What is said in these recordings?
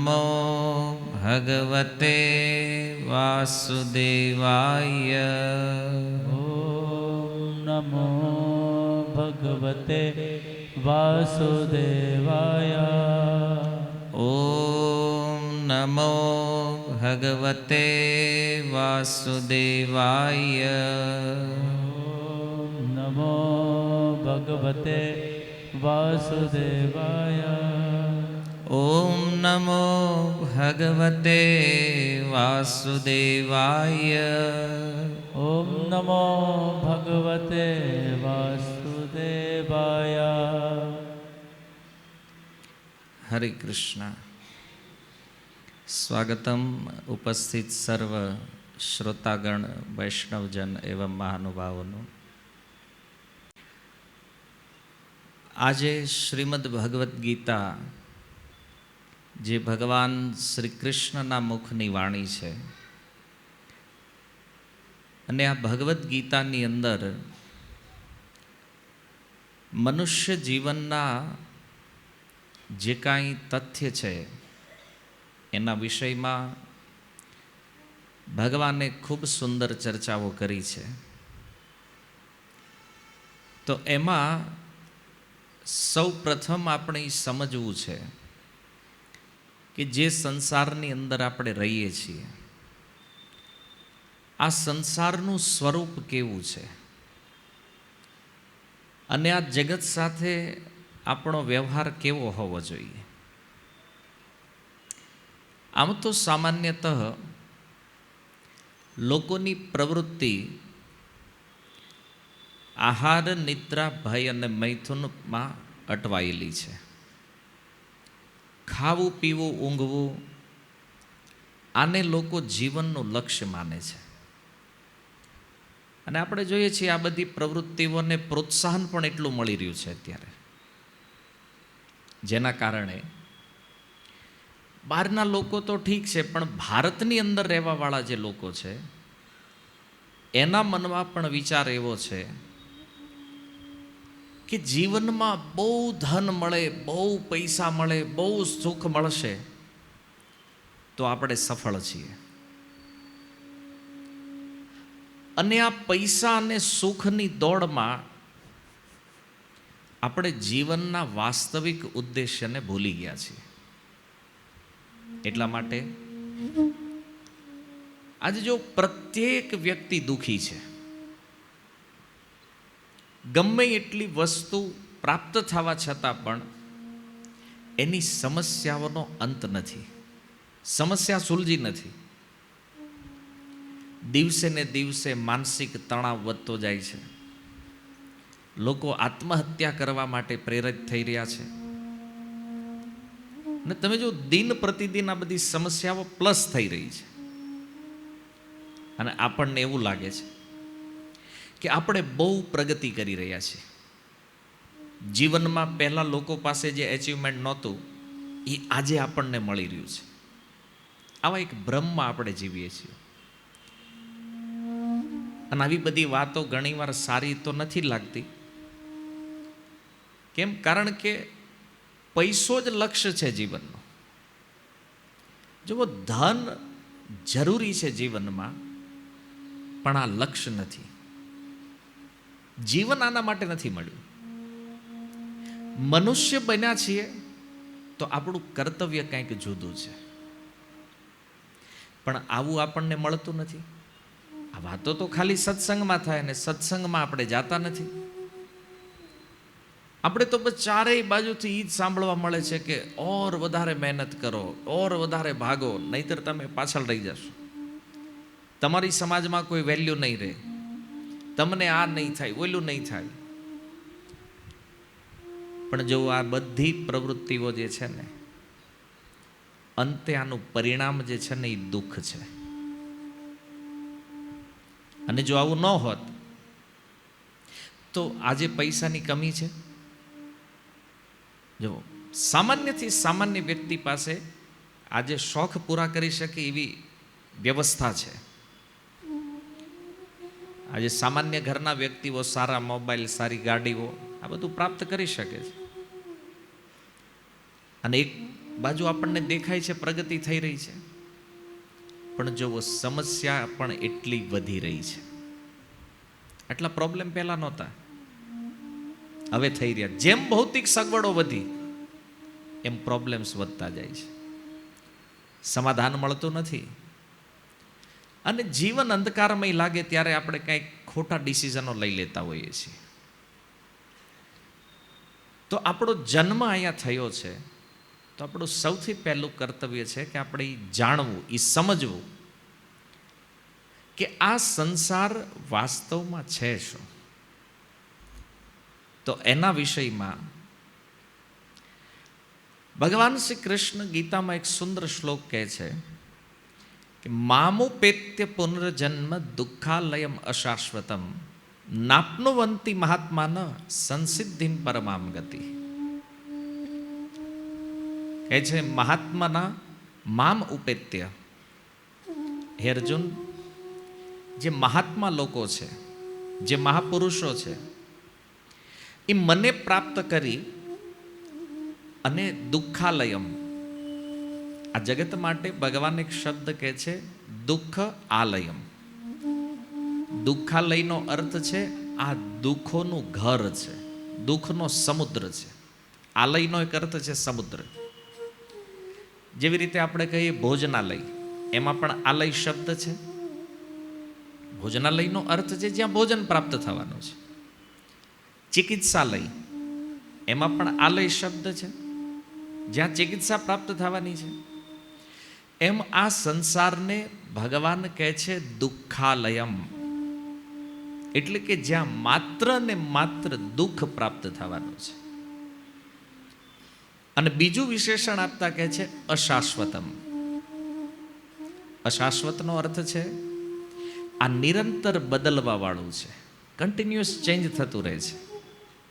નમો ભગવતે વાસુદેવાય. ઓમ નમો ભગવતે વાસુદેવાય. ઓમ નમો ભગવતે વાસુદેવાય. ઓમ નમો ભગવતે વાસુદેવાય. ઓમ નમો ભગવતે વાસુદેવાય. ઓમ નમો ભગવતે વાસુદેવાય. હરે કૃષ્ણ. સ્વાગતમ ઉપસ્થિત સર્વ શ્રોતાગણ વૈષ્ણવજન એવં મહાનુભાવોનું. આજે શ્રીમદ ભગવદ્ ગીતા જે ભગવાન શ્રી કૃષ્ણના મુખની વાણી છે અને આ ભગવદ્ ગીતાની અંદર મનુષ્ય જીવનના જે કાંઈ તથ્ય છે એના વિષયમાં ભગવાને ખૂબ સુંદર ચર્ચાઓ કરી છે. તો એમાં સૌ પ્રથમ આપણે સમજવું છે કે જે સંસારની અંદર આપણે રહીએ છીએ આ સંસારનું સ્વરૂપ કેવું છે અને આ જગત સાથે આપણો વ્યવહાર કેવો હોવો જોઈએ. આમ તો સામાન્યતઃ લોકોની પ્રવૃત્તિ આહાર, નિદ્રા, ભય અને મૈથુનમાં અટવાયેલી છે. ખાવું, પીવું, ઊંઘવું આને લોકો જીવનનું લક્ષ્ય માને છે. અને આપણે જોઈએ છીએ આ બધી પ્રવૃત્તિઓને પ્રોત્સાહન પણ એટલું મળી રહ્યું છે અત્યારે, જેના કારણે બહારના લોકો તો ઠીક છે પણ ભારતની અંદર રહેવાવાળા જે લોકો છે એના મનમાં પણ વિચાર એવો છે કે જીવનમાં બહુ ધન મળે, બહુ પૈસા મળે, બહુ સુખ મળશે તો આપણે સફળ છીએ. અને આ પૈસા અને સુખની દોડમાં આપણે જીવનના વાસ્તવિક ઉદ્દેશ્યને ભૂલી ગયા છીએ. એટલા માટે આજે જો પ્રત્યેક વ્યક્તિ દુઃખી છે, ગમે એટલી વસ્તુ પ્રાપ્ત થવા છતાં પણ એની સમસ્યાઓનો અંત નથી, સમસ્યા સુલજી નથી. દિવસે ને દિવસે માનસિક તણાવ વધતો જાય છે. લોકો આત્મહત્યા કરવા માટે પ્રેરિત થઈ રહ્યા છે. ને તમે જો દિન પ્રતિદિન આ બધી સમસ્યાઓ પ્લસ થઈ રહી છે અને આપણને એવું લાગે છે કે આપણે બહુ પ્રગતિ કરી રહ્યા છીએ. જીવનમાં પહેલાં લોકો પાસે જે એચિવમેન્ટ નહોતું એ આજે આપણને મળી રહ્યું છે. આવા એક ભ્રમમાં આપણે જીવીએ છીએ. અને આવી બધી વાતો ઘણીવાર સારી તો નથી લાગતી. કેમ? કારણ કે પૈસો જ લક્ષ્ય છે જીવનનો. જો ધન જરૂરી છે જીવનમાં પણ આ લક્ષ્ય નથી. જીવન આના માટે નથી મળ્યું. મનુષ્ય બન્યા છીએ તો આપણું કર્તવ્ય કંઈક જુદું છે, પણ આવું આપણને મળતું નથી. આ વાતો તો ખાલી સત્સંગમાં થાય ને સત્સંગમાં આપણે જાતા નથી. આપણે તો બસ ચારેય બાજુથી એ જ સાંભળવા મળે છે કે ઓર વધારે મહેનત કરો, ઓર વધારે ભાગો, નહીતર તમે પાછળ રહી જશો. તમારી સમાજમાં કોઈ વેલ્યુ નહીં રહે, તમને આ નહીં થાય, ઓલું નહીં થાય. પણ જો આ બધી પ્રવૃત્તિઓ જે છે ને અંતે આનું પરિણામ જે છે ને એ દુઃખ છે. અને જો આવું ન હોત તો આજે પૈસાની કમી છે. જો સામાન્યથી સામાન્ય વ્યક્તિ પાસે આજે શોખ પૂરા કરી શકે એવી વ્યવસ્થા છે. આજે સામાન્ય ઘરના વ્યક્તિઓ સારા મોબાઈલ, સારી ગાડીઓ આ બધું પ્રાપ્ત કરી શકે છે. અને એક બાજુ આપણને દેખાય છે પ્રગતિ થઈ રહી છે, પણ જો સમસ્યા પણ એટલી વધી રહી છે. આટલા પ્રોબ્લેમ પહેલા નહોતા, હવે થઈ રહ્યા. જેમ ભૌતિક સગવડો વધી એમ પ્રોબ્લેમ્સ વધતા જાય છે, સમાધાન મળતું નથી. અને જીવન અંધકારમય લાગે ત્યારે આપણે કંઈક ખોટા ડિસિઝનો લઈ લેતા હોઈએ છીએ. તો આપણો જન્મ અહીંયા થયો છે, તો આપણું સૌથી પહેલું કર્તવ્ય છે કે આપણે એ જાણવું, એ સમજવું કે આ સંસાર વાસ્તવમાં છે શું. તો એના વિષયમાં ભગવાન શ્રી કૃષ્ણ ગીતામાં એક સુંદર શ્લોક કહે છે કે મામુપેત્ય પુનર્જન્મ દુઃખાલયમ અશાશ્વતમ નાપ્નુવંતી મહાત્માન સંસિદ્ધિમ પરમામ ગતિ. કહે છે મહાત્માના મામ ઉપેત્ય, હે અર્જુન, જે મહાત્મા લોકો છે, જે મહાપુરુષો છે, એ મને પ્રાપ્ત કરી અને દુઃખાલયમ, આ જગત માટે ભગવાન એક શબ્દ કહે છે દુઃખ આલયમ. દુઃખાલયનો અર્થ છે આ દુઃખોનું ઘર છે, દુઃખનો સમુદ્ર છે. આલયનો એક અર્થ છે સમુદ્ર. જેવી રીતે આપણે કહીએ ભોજનાલય, એમાં પણ આલય શબ્દ છે. ભોજનાલયનો અર્થ છે જ્યાં ભોજન પ્રાપ્ત થવાનું છે. ચિકિત્સાલય, એમાં પણ આલય શબ્દ છે, જ્યાં ચિકિત્સા પ્રાપ્ત થવાની છે. એમ આ સંસારને ભગવાન કહે છે દુઃખાલયમ, એટલે કે જ્યાં માત્ર ને માત્ર દુઃખ પ્રાપ્ત થવાનું છે. અને બીજું વિશેષણ આપતા કહે છે અશાશ્વતમ. અશાશ્વતનો અર્થ છે આ નિરંતર બદલવા વાળું છે, કન્ટિન્યુઅસ ચેન્જ થતું રહે છે,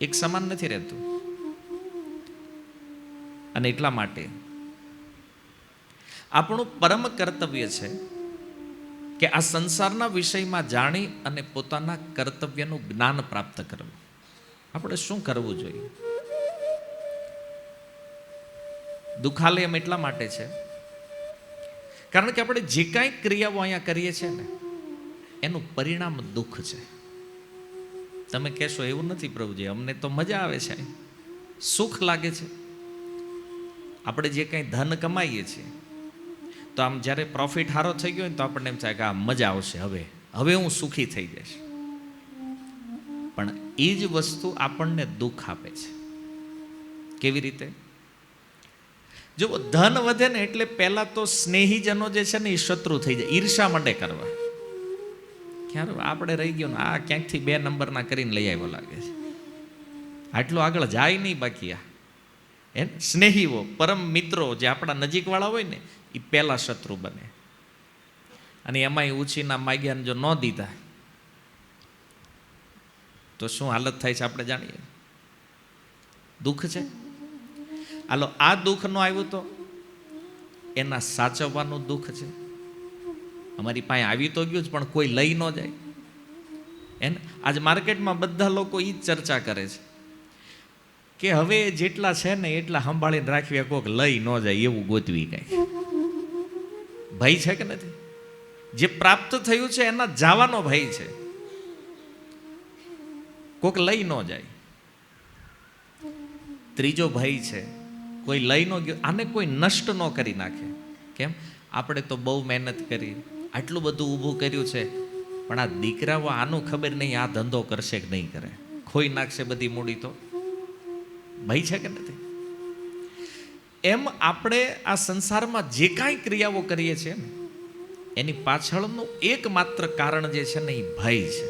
એક સમાન નથી રહેતું. અને એટલા માટે આપણું પરમ કર્તવ્ય છે કે આ સંસારના વિષયમાં જાણી અને પોતાના કર્તવ્યનું જ્ઞાન પ્રાપ્ત કરવું. આપણે શું કરવું જોઈએ? દુઃખાલયમ એટલા માટે છે કારણ કે આપણે જે કાંઈ ક્રિયાઓ અહીંયા કરીએ છીએ ને એનું પરિણામ દુઃખ છે. તમે કહેશો એવું નથી પ્રભુજી, અમને તો મજા આવે છે, સુખ લાગે છે. આપણે જે કંઈ ધન કમાઈએ છીએ તો આમ જ્યારે પ્રોફિટ સારો થઈ ગયો હોય તો આપણને એમ થાય કે આ મજા આવશે, હવે હું સુખી થઈ જઈશ. પણ એ જ વસ્તુ આપણને દુઃખ આપે છે. કેવી રીતે? જો ધન વધે ને એટલે પહેલા તો સ્નેહીજનો જે છે ને એ શત્રુ થઈ જાય, ઈર્ષા મંડે કરવા. ક્યારે આપણે રહી ગયો ને આ ક્યાંકથી 2 નંબરના કરીને લઈ આવ્યો લાગે છે, આટલું આગળ જાય નહીં. બાકી આ સ્નેહીઓ, પરમ મિત્રો જે આપણા નજીકવાળા હોય ને એ પહેલા શત્રુ બને. અને એમાંય ઉછીના માગ્યાને જો ન દીધા તો શું હાલત થાય છે આપણે જાણીએ. દુઃખ છે. હાલો, આ દુઃખ ન આવ્યું તો એના સાચવવાનું દુઃખ છે. અમારી પાસે આવી તો ગયું જ પણ કોઈ લઈ ન જાય. એને આજ માર્કેટમાં બધા લોકો એ જ ચર્ચા કરે છે કે હવે જેટલા છે ને એટલા સંભાળીને રાખવી, કોઈક લઈ ન જાય એવું ગોતવી. કાંઈ ભય છે કે નથી? જે પ્રાપ્ત થયું છે એના જવાનો ભય છે, કોઈક લઈ ન જાય. ત્રીજો ભય છે કોઈ લઈ ન ગયો, આને કોઈ નષ્ટ ન કરી નાખે. કેમ? આપણે તો બહુ મહેનત કરી, આટલું બધું ઊભું કર્યું છે, પણ આ દીકરાઓ આનું ખબર નહીં આ ધંધો કરશે કે નહીં કરે, ખોઈ નાખશે બધી મૂડી. તો ભય છે કે નથી? એમ આપણે આ સંસારમાં જે કાંઈ ક્રિયાઓ કરીએ છીએ ને એની પાછળનું એકમાત્ર કારણ જે છે ને એ ભય છે.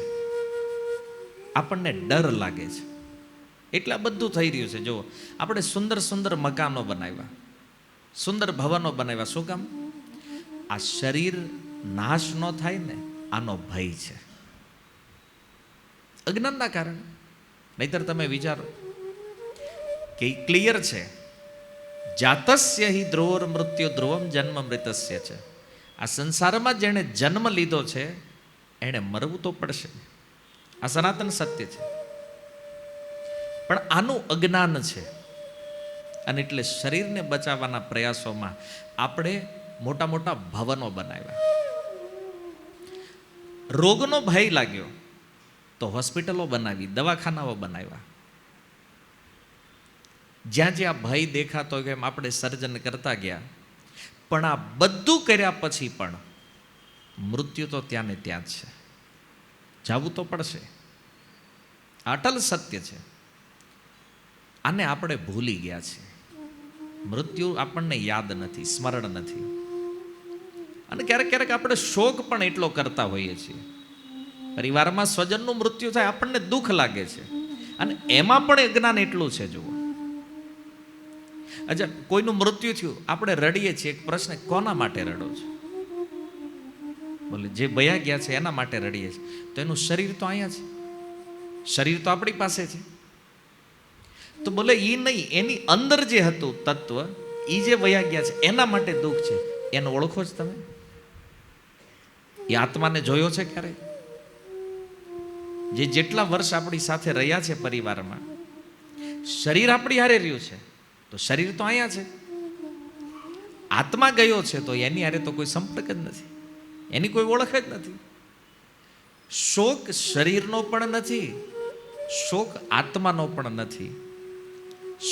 આપણને ડર લાગે છે એટલે આ બધું થઈ રહ્યું છે. જુઓ, આપણે સુંદર સુંદર મકાનો બનાવ્યા, સુંદર ભવનો બનાવ્યા. શું કામ? આ શરીર નાશ ન થાય ને આનો ભય છે, અજ્ઞાનના કારણે. નહીતર તમે વિચારો કે ક્લિયર છે, જાતસ્ય હિ ધ્રુવોર મૃત્યુ ધ્રુવમ જન્મ મૃતસ્ય છે. આ સંસારમાં જેણે જન્મ લીધો છે એણે મરવું તો પડશે, આ સનાતન સત્ય છે. પણ આનું અજ્ઞાન છે. અને એટલે શરીરને બચાવવાના પ્રયાસોમાં આપણે મોટા મોટા ભવનો બનાવ્યા. રોગનો ભય લાગ્યો તો હોસ્પિટલો બનાવી, દવાખાનાઓ બનાવ્યા. જ્યાં જ્યાં ભય દેખાતો હોય એમ આપણે સર્જન કરતા ગયા. પણ આ બધું કર્યા પછી પણ મૃત્યુ તો ત્યાં ને ત્યાં જ છે. જવું તો પડશે. અટલ સત્ય છે. આને આપણે ભૂલી ગયા છીએ. મૃત્યુ આપણને યાદ નથી, સ્મરણ નથી. અને ક્યારેક ક્યારેક આપણે શોક પણ એટલો કરતા હોઈએ છીએ. પરિવારમાં સ્વજનનું મૃત્યુ થાય આપણને દુઃખ લાગે છે, અને એમાં પણ અજ્ઞાન એટલું છે. જુઓ, અચ્છા, કોઈનું મૃત્યુ થયું, આપણે રડીએ છીએ. એક પ્રશ્ન, કોના માટે રડો છો? બોલે જે બયા ગયા છે એના માટે રડીએ છીએ. તો એનું શરીર તો અહીંયા છે, શરીર તો આપણી પાસે છે. તો બોલે એ નહીં, એની અંદર જે હતું તત્વ, એ જે વયા ગયા છે એના માટે દુઃખ છે. એને ઓળખો જ તમે? એ આત્માને જોયો છે ક્યારે? જે જેટલા વર્ષ આપણી સાથે રહ્યા છે પરિવારમાં, શરીર આપણી હારે રહ્યું છે, તો શરીર તો અહીંયા છે. આત્મા ગયો છે તો એની હારે તો કોઈ સંપર્ક જ નથી, એની કોઈ ઓળખ જ નથી. શોક શરીરનો પણ નથી, શોક આત્માનો પણ નથી.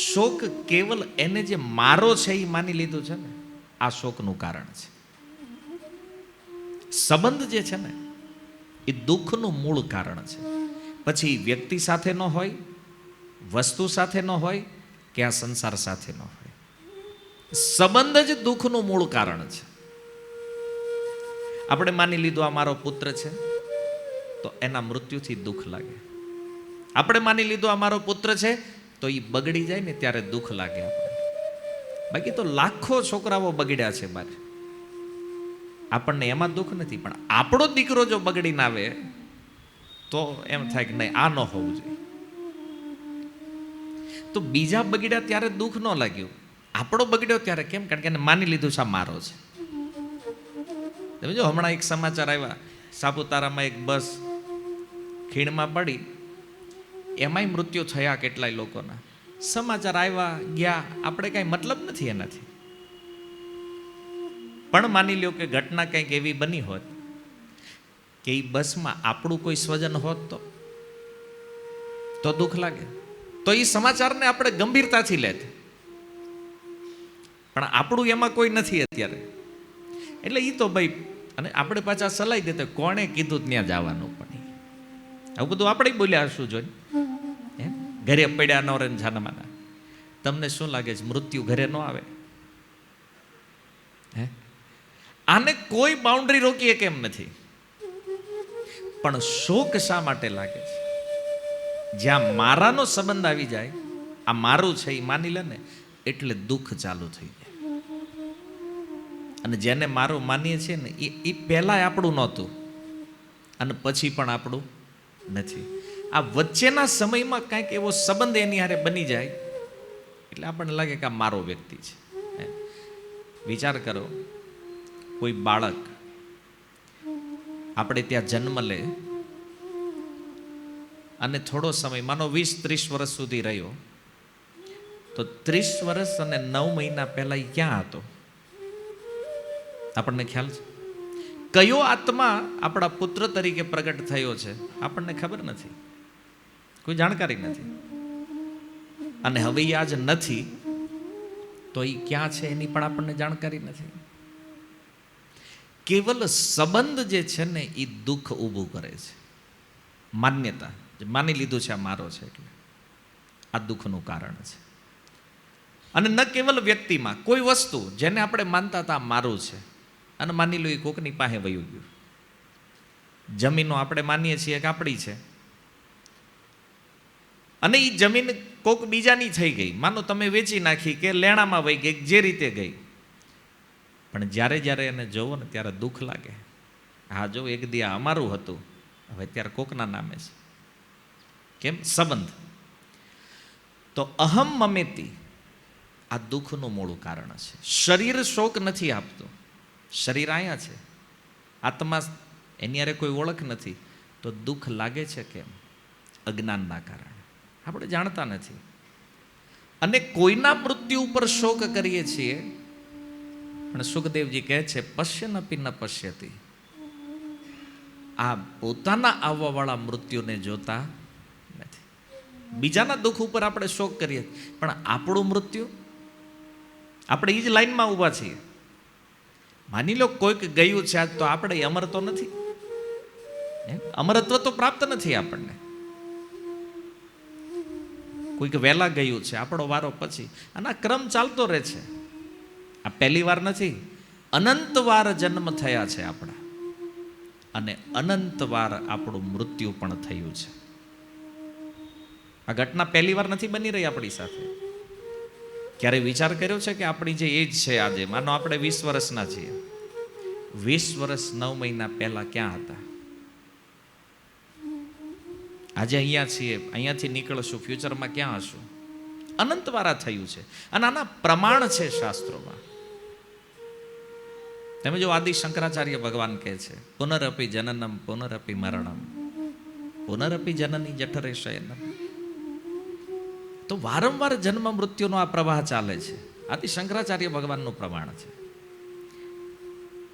શોક કેવલ એને જે મારો છે એ માની લીધું છે ને, આ શોકનું કારણ છે. સંબંધ જે છે ને એ દુઃખનું મૂળ કારણ છે. પછી વ્યક્તિ સાથે ન હોય, વસ્તુ સાથે ન હોય, કે આ સંસાર સાથે ન હોય, સંબંધ જ દુઃખનું મૂળ કારણ છે. આપણે માની લીધું આ મારો પુત્ર છે તો એના મૃત્યુથી દુઃખ લાગે. આપણે માની લીધું આ મારો પુત્ર છે તો એ બગડી જાય ને ત્યારે દુઃખ લાગે આપણે. બાકી તો લાખો છોકરાઓ બગડ્યા છે બાર, આપણને એમાં દુઃખ નથી. પણ આપણો દીકરો જો બગડીને આવે તો એમ થાય કે નહીં, આ ન હોવું જોઈએ. તો બીજા બગડ્યા ત્યારે દુઃખ ન લાગ્યું, આપણો બગડ્યો ત્યારે કેમ? કારણ કે એને માની લીધું છે આ મારો છે. તમે જો, હમણાં એક સમાચાર આવ્યા, સાપુતારામાં એક બસ ખીણમાં પડી, એમાંય મૃત્યુ થયા કેટલાય લોકોના. સમાચાર આવ્યા ગયા, આપણે કાંઈ મતલબ નથી એનાથી. પણ માની લ્યો કે ઘટના કંઈક એવી બની હોત કે એ બસમાં આપણું કોઈ સ્વજન હોત તો દુઃખ લાગે. તો એ સમાચારને આપણે ગંભીરતાથી લેત. પણ આપણું એમાં કોઈ નથી અત્યારે, એટલે એ તો ભાઈ, અને આપણે પાછા સલાઈ દેતા કોણે કીધું ત્યાં જવાનું. પણ આવું બધું આપણે બોલ્યા શું જોઈને, ઘરે પડ્યા નો રે જાનમાના. તમને શું લાગે છે મૃત્યુ ઘરે ન આવે? હે, આને કોઈ બાઉન્ડ્રી રોકીએ કેમ નથી. પણ શોક શા માટે લાગે છે? જ્યાં મારાનો સંબંધ આવી જાય, આ મારું છે એ માની લે ને, એટલે દુઃખ ચાલુ થઈ જાય. અને જેને મારું માનીએ છીએ ને એ પહેલાં આપણું નહોતું અને પછી પણ આપણું નથી. આ વચ્ચેના સમયમાં કાંઈક એવો સંબંધ એની હારે બની જાય એટલે આપણને લાગે કે આ મારો વ્યક્તિ છે. વિચાર કરો, કોઈ બાળક આપણે ત્યાં જન્મ લે અને થોડો સમય, માનો 20-30 વર્ષ સુધી રહ્યો, તો 30 વર્ષ અને 9 મહિના પહેલા એ ક્યાં હતો? આપણને ખ્યાલ છે? કયો આત્મા આપણા પુત્ર તરીકે પ્રગટ થયો છે આપણને ખબર નથી, કોઈ જાણકારી નથી. અને હવે એ આજ નથી તો એ ક્યાં છે એની પણ આપણને જાણકારી નથી. કેવલ સંબંધ જે છે ને એ દુઃખ ઊભું કરે છે. માન્યતા, માની લીધું છે આ મારો છે, એટલે આ દુઃખનું કારણ છે. અને ન કેવલ વ્યક્તિમાં, કોઈ વસ્તુ જેને આપણે માનતા હતા મારું છે, અને માની લો એ કોકની પાસે વયું ગયું. જમીનો આપણે માનીએ છીએ કે આપણી છે, અને એ જમીન કોક બીજાની થઈ ગઈ. માનો તમે વેચી નાખી કે લેણામાં વહી ગઈ, જે રીતે ગઈ. પણ જ્યારે જ્યારે એને જોવો ને ત્યારે દુઃખ લાગે. હા, જો એક દી આ અમારું હતું, હવે ત્યારે કોકના નામે છે. કેમ? સંબંધ. તો અહમ મમેતી આ દુઃખનું મૂળ કારણ છે. શરીર શોક નથી આપતું, શરીર અહીંયા છે, આત્મા એની હારે કોઈ ઓળખ નથી, તો દુઃખ લાગે છે કેમ? અજ્ઞાનના કારણે. આપણે જાણતા નથી. અને કોઈના મૃત્યુ ઉપર શોક કરીએ છીએ, પણ સુખદેવજી કહે છે પશ્યનપી ન પશ્યતી, આ પોતાના આવવાવાળા મૃત્યુને જોતા નથી. બીજાના દુઃખ ઉપર આપણે શોક કરીએ, પણ આપણું મૃત્યુ, આપણે એ જ લાઈનમાં ઊભા છીએ. માની લો કોઈક ગયું છે આજ, તો આપણે અમર તો નથી, અમરત્વ તો પ્રાપ્ત નથી આપણને. કોઈક વહેલા ગયું છે, આપણો વારો પછી, અને આ ક્રમ ચાલતો રહે છે. આ પહેલી વાર નથી, અનંત વાર જન્મ થયા છે આપણા, અને અનંત વાર આપણું મૃત્યુ પણ થયું છે. આ ઘટના પહેલી વાર નથી બની રહી આપણી સાથે. ક્યારે વિચાર કર્યો છે કે આપણી જે એજ છે આજે, માનો આપણે 20 વર્ષના છીએ, 20 વર્ષ 9 મહિના પહેલા ક્યાં હતા? આજે અહીંયા છીએ, અહીંયાથી નીકળશું, ફ્યુચરમાં ક્યાં હશું? અનંત વારા થયું છે. અને આના પ્રમાણ છે શાસ્ત્રોમાં. તમે જો આદિ શંકરાચાર્ય ભગવાન કહે છે પુનરપી જનનમ પુનરપી મરણમ પુનરપી જનની જઠરે શયનમ. તો વારંવાર જન્મ મૃત્યુનો આ પ્રવાહ ચાલે છે. આદિ શંકરાચાર્ય ભગવાનનું પ્રમાણ છે.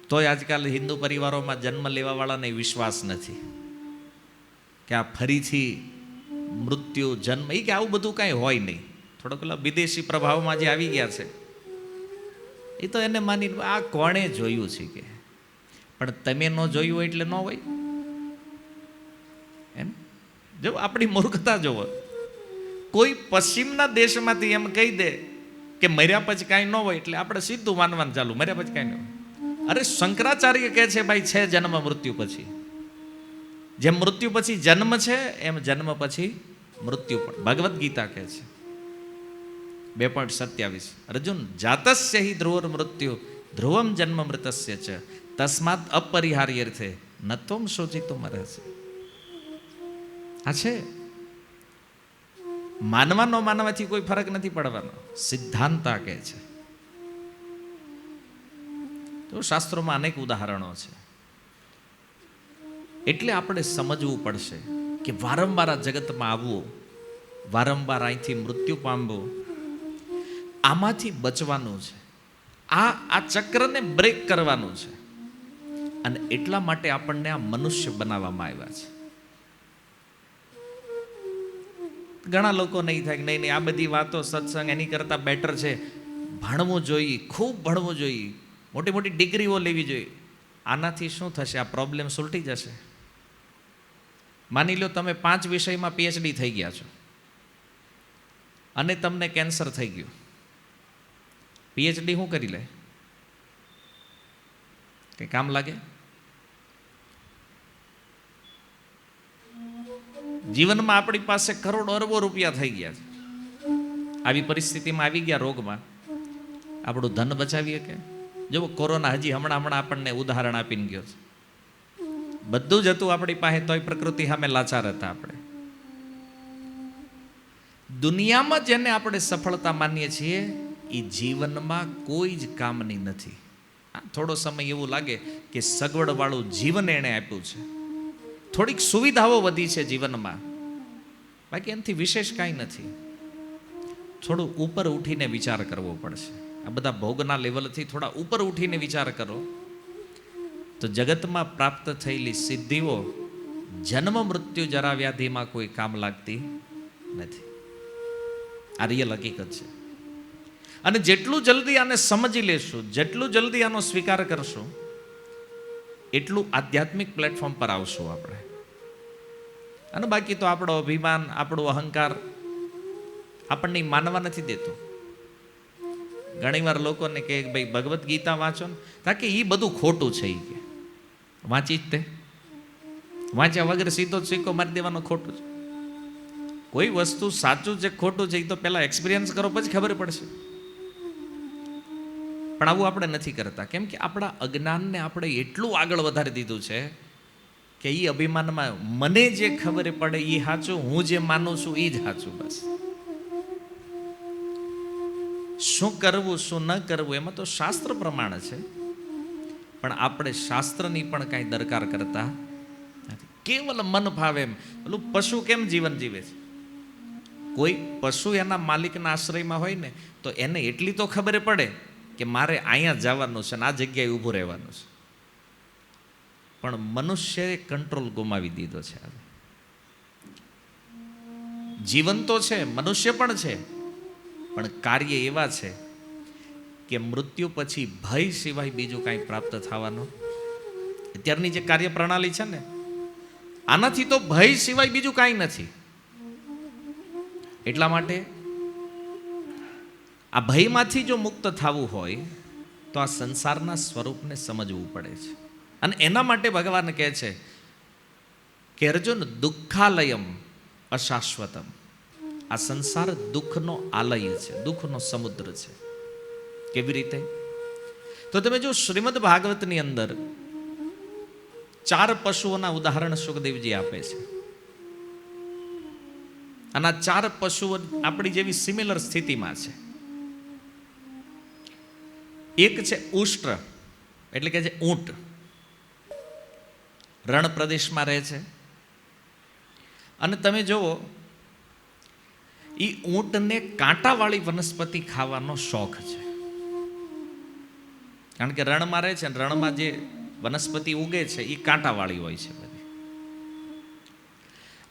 તોય આજકાલ હિન્દુ પરિવારોમાં જન્મ લેવાવાળાને વિશ્વાસ નથી કે આ ફરીથી મૃત્યુ જન્મ, એ કે આવું બધું કાંઈ હોય નહીં. થોડોક પેલા વિદેશી પ્રભાવમાં જે આવી ગયા છે એ તો એને માની આ કોણે જોયું છે કે, પણ તમે ન જોયું એટલે ન હોય એમ. જો આપણી મૂર્ખતા જોવો, કોઈ પશ્ચિમના દેશમાંથી એમ કહી દે કે મર્યા પછી કાંઈ ન હોય એટલે આપણે સીધું માનવાનું ચાલુ, મર્યા પછી કાંઈ ન હોય. અરે શંકરાચાર્ય કહે છે ભાઈ છે જન્મ મૃત્યુ પછી. જેમ મૃત્યુ પછી જન્મ છે એમ જન્મ પછી મૃત્યુ પણ. ભગવદ્ ગીતા કહે છે 2.27, અર્જુન જાતસ્ય હિ ધ્રુવર મૃત્યુ ધ્રુવમ જન્મ મૃતસ્ય ચ તસ્માત અપરિહાર્યર્થે ન ત્વમ શોચિતુમ અર્હસી. આ છે, માનવાનો માનવાથી કોઈ ફરક નથી પડવાનો, સિદ્ધાંતા કહે છે. તો શાસ્ત્રોમાં અનેક ઉદાહરણો છે. એટલે આપણે સમજવું પડશે કે વારંવાર આ જગતમાં આવવું, વારંવાર અહીંથી મૃત્યુ પામવું, આમાંથી બચવાનું છે. આ ચક્રને બ્રેક કરવાનું છે. અને એટલા માટે આપણને આ મનુષ્ય બનાવવામાં આવ્યા છે. ઘણા લોકો નહીં થાય કે નહીં આ બધી વાતો સત્સંગ એની કરતાં બેટર છે ભણવું જોઈએ, ખૂબ ભણવું જોઈએ, મોટી મોટી ડિગ્રીઓ લેવી જોઈએ. આનાથી શું થશે? આ પ્રોબ્લેમ સુલટી જશે. માની લો તમે 5 વિષયમાં PhD થઈ ગયા છો અને તમને કેન્સર થઈ ગયું. PhD શું કરી લે? કઈ કામ લાગે? જીવનમાં આપણી પાસે કરોડો અરબો રૂપિયા થઈ ગયા છે, આવી પરિસ્થિતિમાં આવી ગયા રોગમાં, આપણું ધન બચાવીએ કે? જો કોરોના હજી હમણાં આપણને ઉદાહરણ આપીને ગયો છે. બધું જ હતું આપણી પાસે, તોય પ્રકૃતિ સામે લાચાર હતા આપણે. દુનિયામાં જેને આપણે સફળતા માનીએ છીએ એ જીવનમાં કોઈ જ કામની નથી. થોડો સમય એવું લાગે કે સગવડવાળું જીવન એણે આપ્યું છે, થોડીક સુવિધાઓ વધી છે જીવનમાં, બાકી એનાથી વિશેષ કાંઈ નથી. થોડું ઉપર ઉઠીને વિચાર કરવો પડશે. આ બધા ભોગના લેવલથી થોડા ઉપર ઉઠીને વિચાર કરો તો જગતમાં પ્રાપ્ત થયેલી સિદ્ધિઓ જન્મ મૃત્યુ જરા વ્યાધિમાં કોઈ કામ લાગતી નથી. આ રિયલ હકીકત છે. અને જેટલું જલ્દી આને સમજી લેશું, જેટલું જલ્દી આનો સ્વીકાર કરશું, એટલું આધ્યાત્મિક પ્લેટફોર્મ પર આવશું આપણે. અને બાકી તો આપણો અભિમાન, આપણું અહંકાર આપણને માનવા નથી દેતું. ઘણીવાર લોકોને કહે ભાઈ ભગવદ્ ગીતા વાંચો ને, તાકે એ બધું ખોટું છે. એ કે વાંચી જ તે, વાંચ્યા વગર સીધો સિક્કો મારી દેવાનો ખોટું છે. કોઈ વસ્તુ સાચું છે ખોટું છે એ તો પહેલા એક્સપિરિયન્સ કરો પછી ખબર પડશે. પણ આવું આપણે નથી કરતા. કેમ કે આપણા અજ્ઞાનને આપણે એટલું આગળ વધારી દીધું છે કે એ અભિમાનમાં મને જે ખબર પડે એ સાચું, હું જે માનું છું એ જ સાચું. બસ શું કરવું શું ન કરવું એમાં તો શાસ્ત્ર પ્રમાણ છે, પણ આપણે શાસ્ત્રની પણ કાંઈ દરકાર કરતા નથી. કેવલ મન ભાવે એમ. પેલું પશુ કેમ જીવન જીવે છે? કોઈ પશુ એના માલિકના આશ્રયમાં હોય ને તો એને એટલી તો ખબર પડે કે મારે અહીંયા જવાનું છે ને આ જગ્યાએ ઊભું રહેવાનું છે. પણ મનુષ્યએ કંટ્રોલ ગુમાવી દીધો છે. જીવન તો છે, મનુષ્ય પણ છે, પણ કાર્ય એવા છે કે મૃત્યુ પછી ભય સિવાય બીજું કાંઈ પ્રાપ્ત થવાનું. અત્યારની જે કાર્ય પ્રણાલી છે ને, આનાથી તો ભય સિવાય બીજું કાંઈ નથી. એટલા માટે આ ભયમાંથી જો મુક્ત થવું હોય તો આ સંસારના સ્વરૂપને સમજવું પડે છે. અને એના માટે ભગવાન કહે છે કે અર્જુન, દુઃખાલયમ અશાશ્વતમ. આ સંસાર દુઃખનો આલય છે, દુઃખનો સમુદ્ર છે. કેવી રીતે? તો તમે જો શ્રીમદ ભાગવતની અંદર 4 પશુઓના ઉદાહરણ સુખદેવજી આપે છે. અને આ 4 પશુઓ આપણી જેવી સિમિલર સ્થિતિમાં છે. એક છે ઉષ્ટ્ર, એટલે કે જે ઊંટ, રણ પ્રદેશમાં રહે છે. અને તમે જુઓ, એ ઊંટને કાંટાવાળી વનસ્પતિ ખાવાનો શોખ છે. કારણ કે રણમાં રહે છે, રણમાં જે વનસ્પતિ ઉગે છે એ કાંટાવાળી હોય છે બધી.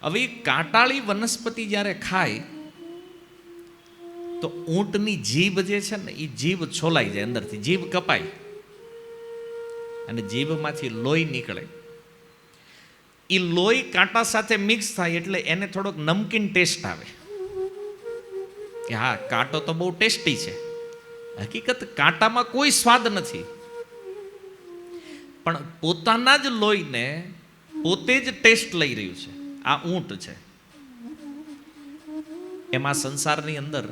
હવે એ કાંટાળી વનસ્પતિ જ્યારે ખાય તો ઊંટની જીભ જે છે ને, એ જીભ છોલાઈ જાય, અંદરથી જીભ કપાય અને જીભમાંથી લોહી નીકળે. એ લોહી કાંટા સાથે મિક્સ થાય એટલે એને થોડોક નમકીન ટેસ્ટ આવે કે હા, કાંટો તો બહુ ટેસ્ટી છે. હકીકત કાંટામાં કોઈ સ્વાદ નથી, પણ પોતાના જ લોહીને પોતે જ ટેસ્ટ લઈ રહ્યું છે. આ ઊંટ છે. એમાં સંસારની અંદર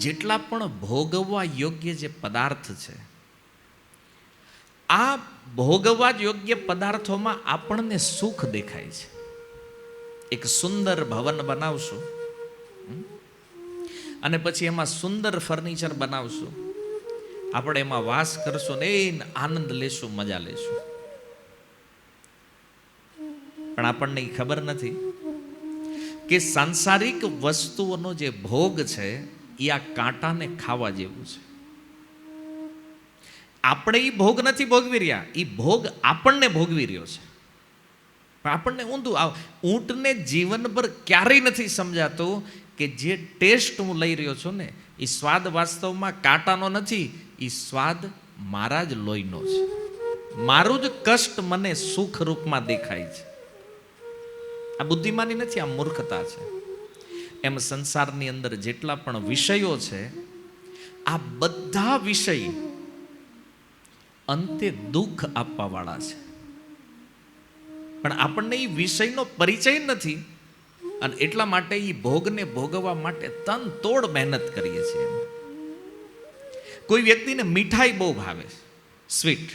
જેટલા પણ ભોગવવા યોગ્ય જે પદાર્થ છે, આ ભોગવવા યોગ્ય પદાર્થોમાં આપણને સુખ દેખાય છે. એક સુંદર ભવન બનાવશું અને પછી એમાં સુંદર ફર્નિચર બનાવશું, આપણે એમાં વાસ કરશું ને એ આનંદ લેશું, મજા લેશું. પણ આપણને એ ખબર નથી કે સાંસારિક વસ્તુઓનો જે ભોગ છે એ આ કાંટાને ખાવા જેવું છે. આપણે એ ભોગ નથી ભોગવી રહ્યા, એ ભોગ આપણને ભોગવી રહ્યો છે. પણ આપણને ઊંધું ઊંટને જીવનભર ક્યારેય નથી સમજાતું કે જે ટેસ્ટ હું લઈ રહ્યો છું ને, એ સ્વાદ વાસ્તવમાં કાંટાનો નથી, એ સ્વાદ મારા જ લોહીનો છે. મારું જ કષ્ટ મને સુખ રૂપમાં દેખાય છે. આ બુદ્ધિમાની નથી, આ મૂર્ખતા છે. એમ સંસારની અંદર જેટલા પણ વિષયો છે, આ બધા વિષય અંતે દુઃખ આપવા વાળા છે. પણ આપણને એ વિષયનો પરિચય નથી અને એટલા માટે એ ભોગને ભોગવવા માટે તન તોડ મહેનત કરીએ છીએ. કોઈ વ્યક્તિને મીઠાઈ બહુ ભાવે, સ્વીટ,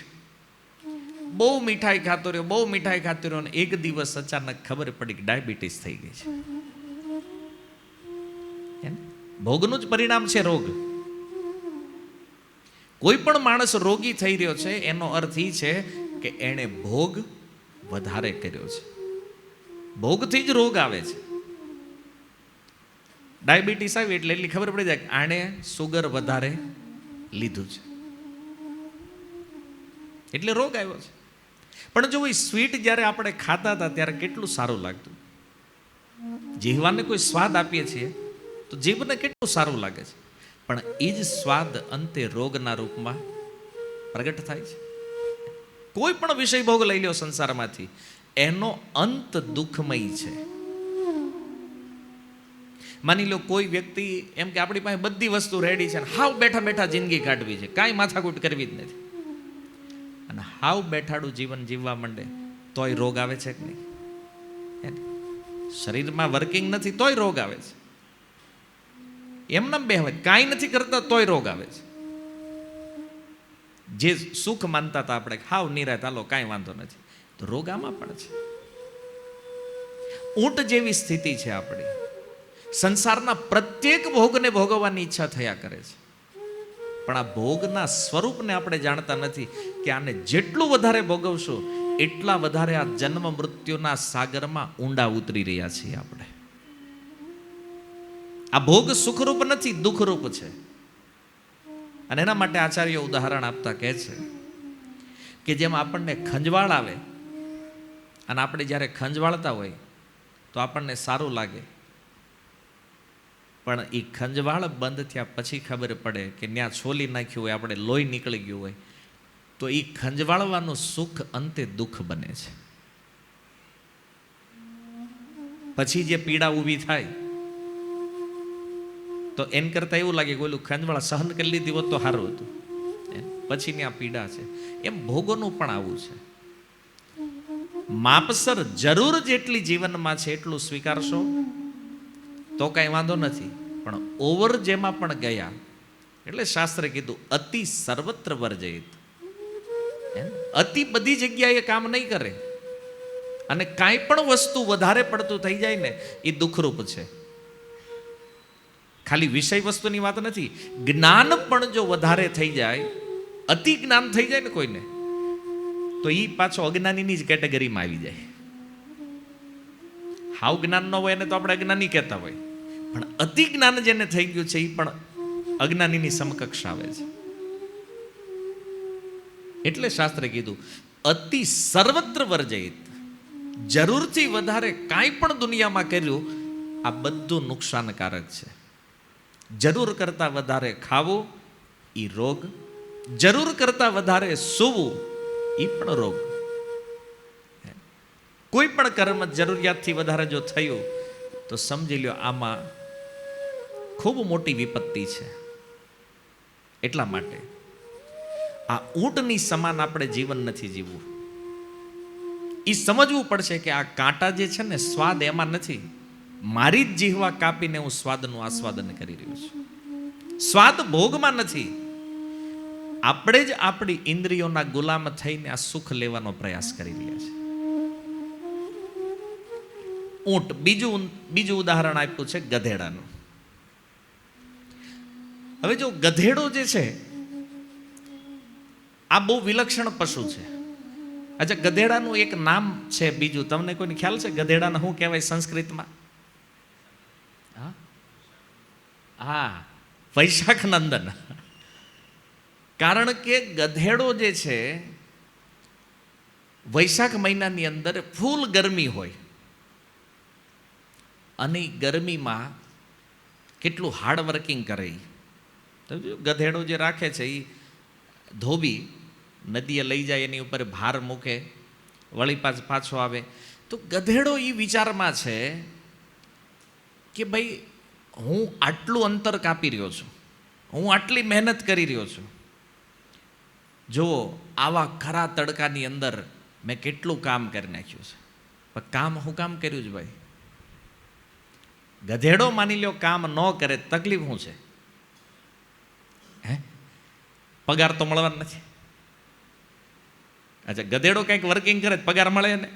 બહુ મીઠાઈ ખાતો રહ્યો, બહુ મીઠાઈ ખાતો રહ્યો, અને એક દિવસ અચાનક ખબર પડી કે ડાયાબિટીસ થઈ ગઈ છે. ભોગનું જ પરિણામ છે રોગ. કોઈ પણ માણસ રોગી થઈ રહ્યો છે એનો અર્થ એ છે કે એણે ભોગ વધારે કર્યો છે. ભોગથી જ રોગ આવે છે. ડાયાબિટીસ આવી એટલે એટલી ખબર પડી જાય કે આણે સુગર વધારે લીધું છે એટલે રોગ આવ્યો છે. પણ જો એ સ્વીટ જ્યારે આપણે ખાતા હતા ત્યારે કેટલું સારું લાગતું. જીહવાને કોઈ સ્વાદ આપીએ છીએ તો જીભને કેટલું સારું લાગે છે, પણ એ જ સ્વાદ અંતે રોગના રૂપમાં પ્રગટ થાય છે. કોઈ પણ વિષય ભોગ લઈ લ્યો સંસારમાંથી, એનો અંત દુઃખમય છે. માની લો કોઈ વ્યક્તિ એમ કે આપણી પાસે બધી વસ્તુ રેડી છે, હાવ બેઠા બેઠા જિંદગી કાઢવી છે, કાંઈ માથાકૂટ કરવી જ નથી, અને હાવ બેઠાડું જીવન જીવવા માંડે તોય રોગ આવે છે કે નહીં? શરીરમાં વર્કિંગ નથી તોય રોગ આવે છે. એમનામ બેહવે, કાંઈ નથી કરતા તોય રોગ આવે છે. જે સુખ માનતા હતા આપણે, હાવ નિરાત, હાલો કાંઈ વાંધો નથી, તો રોગ આમાં પણ છે. ઊંટ જેવી સ્થિતિ છે આપણી. સંસારના પ્રત્યેક ભોગને ભોગવવાની ઈચ્છા થયા કરે છે, પણ આ ભોગના સ્વરૂપને આપણે જાણતા નથી કે આને જેટલું વધારે ભોગવશું એટલા વધારે આ જન્મ મૃત્યુના સાગરમાં ઊંડા ઉતરી રહ્યા છીએ આપણે. આ ભોગ સુખરૂપ નથી, દુઃખરૂપ છે. અને એના માટે આચાર્ય ઉદાહરણ આપતા કહે છે કે જેમ આપણને ખંજવાળ આવે અને આપણે જ્યારે ખંજવાળતા હોય તો આપણને સારું લાગે, પણ એ ખંજવાળ બંધ થયા પછી ખબર પડે કે ત્યાં છોલી નાખ્યું હોય, આપણે લોહી નીકળી ગયું હોય, તો એ ખંજવાળવાનું સુખ અંતે દુઃખ બને છે. પછી જે પીડા ઊભી થાય તો એન કરતાં એવું લાગે કે ઓલું ખંજવાળ સહન કરી લીધી હોત તો સારું હતું, પછીની આ પીડા છે. એમ ભોગોનું પણ આવું છે. માપસર જરૂર જેટલી જીવનમાં છે એટલું સ્વીકારશો તો કાંઈ વાંધો નથી, પણ ઓવર જેમાં પણ ગયા એટલે શાસ્ત્રે કીધું અતિ સર્વત્ર વર્જયિત. અતિ બધી જગ્યાએ કામ નહીં કરે, અને કાંઈ પણ વસ્તુ વધારે પડતું થઈ જાય ને એ દુઃખરૂપ છે. ખાલી વિષય વસ્તુની વાત નથી, જ્ઞાન પણ જો વધારે થઈ જાય, અતિ જ્ઞાન થઈ જાય ને કોઈને, તો એ પાછો અજ્ઞાનીની જ કેટેગરીમાં આવી જાય. હાવ જ્ઞાન ન હોય એને તો આપણે અજ્ઞાની કહેતા હોય, પણ અતિ જ્ઞાન જેને થઈ ગયું છે એ પણ અજ્ઞાનીની સમકક્ષ આવે છે. એટલે શાસ્ત્રે કીધું અતિ સર્વત્ર વર્જયિત. જરૂરથી વધારે કાંઈ પણ દુનિયામાં કર્યું આ બધું નુકસાનકારક છે. જરૂર કરતા વધારે ખાવું એ રોગ, જરૂર કરતા વધારે સૂવું એ પણ રોગ. કોઈ પણ કર્મ જરૂરિયાતથી વધારે જો થયું તો સમજી લ્યો આમાં ખૂબ મોટી વિપત્તિ છે. એટલા માટે આ ઊંટની સમાન આપણે જીવન નથી જીવવું. એ સમજવું પડશે કે આ કાંટા જે છે ને સ્વાદ એમાં નથી, મારી જ જીહવા કાપીને હું સ્વાદનું આસ્વાદન કરી રહ્યો છું. સ્વાદ ભોગમાં નથી, આપણે જ આપણી ઇન્દ્રિયોના ગુલામ થઈને આ સુખ લેવાનો પ્રયાસ કરી રહ્યા છે. ઊંટ. બીજું ઉદાહરણ આપ્યું છે ગધેડાનું. હવે જો ગધેડો જે છે આ બહુ વિલક્ષણ પશુ છે. અચ્છા, ગધેડાનું એક નામ છે બીજું, તમને કોઈને ખ્યાલ છે ગધેડાને શું કહેવાય સંસ્કૃતમાં? હા, વૈશાખ નંદન. કારણ કે ગધેડો જે છે વૈશાખ મહિનાની અંદર ફૂલ ગરમી હોય, અને ગરમીમાં કેટલું હાર્ડ વર્કિંગ કરે. ગધેડો જે રાખે છે એ ધોબી નદીએ લઈ જાય, એની ઉપર ભાર મૂકે, વળી પાછો આવે. તો ગધેડો એ વિચારમાં છે કે ભાઈ હું આટલું અંતર કાપી રહ્યો છું, હું આટલી મહેનત કરી રહ્યો છું, જુઓ આવા ખરા તડકાની અંદર મેં કેટલું કામ કરી નાખ્યું છે. પણ કામ હું કામ કર્યું છે ભાઈ? ગધેડો માની લ્યો કામ ન કરે, તકલીફ શું છે? પગાર તો મળવાનો નથી. અચ્છા, ગધેડો કંઈક વર્કિંગ કરે પગાર મળે ને?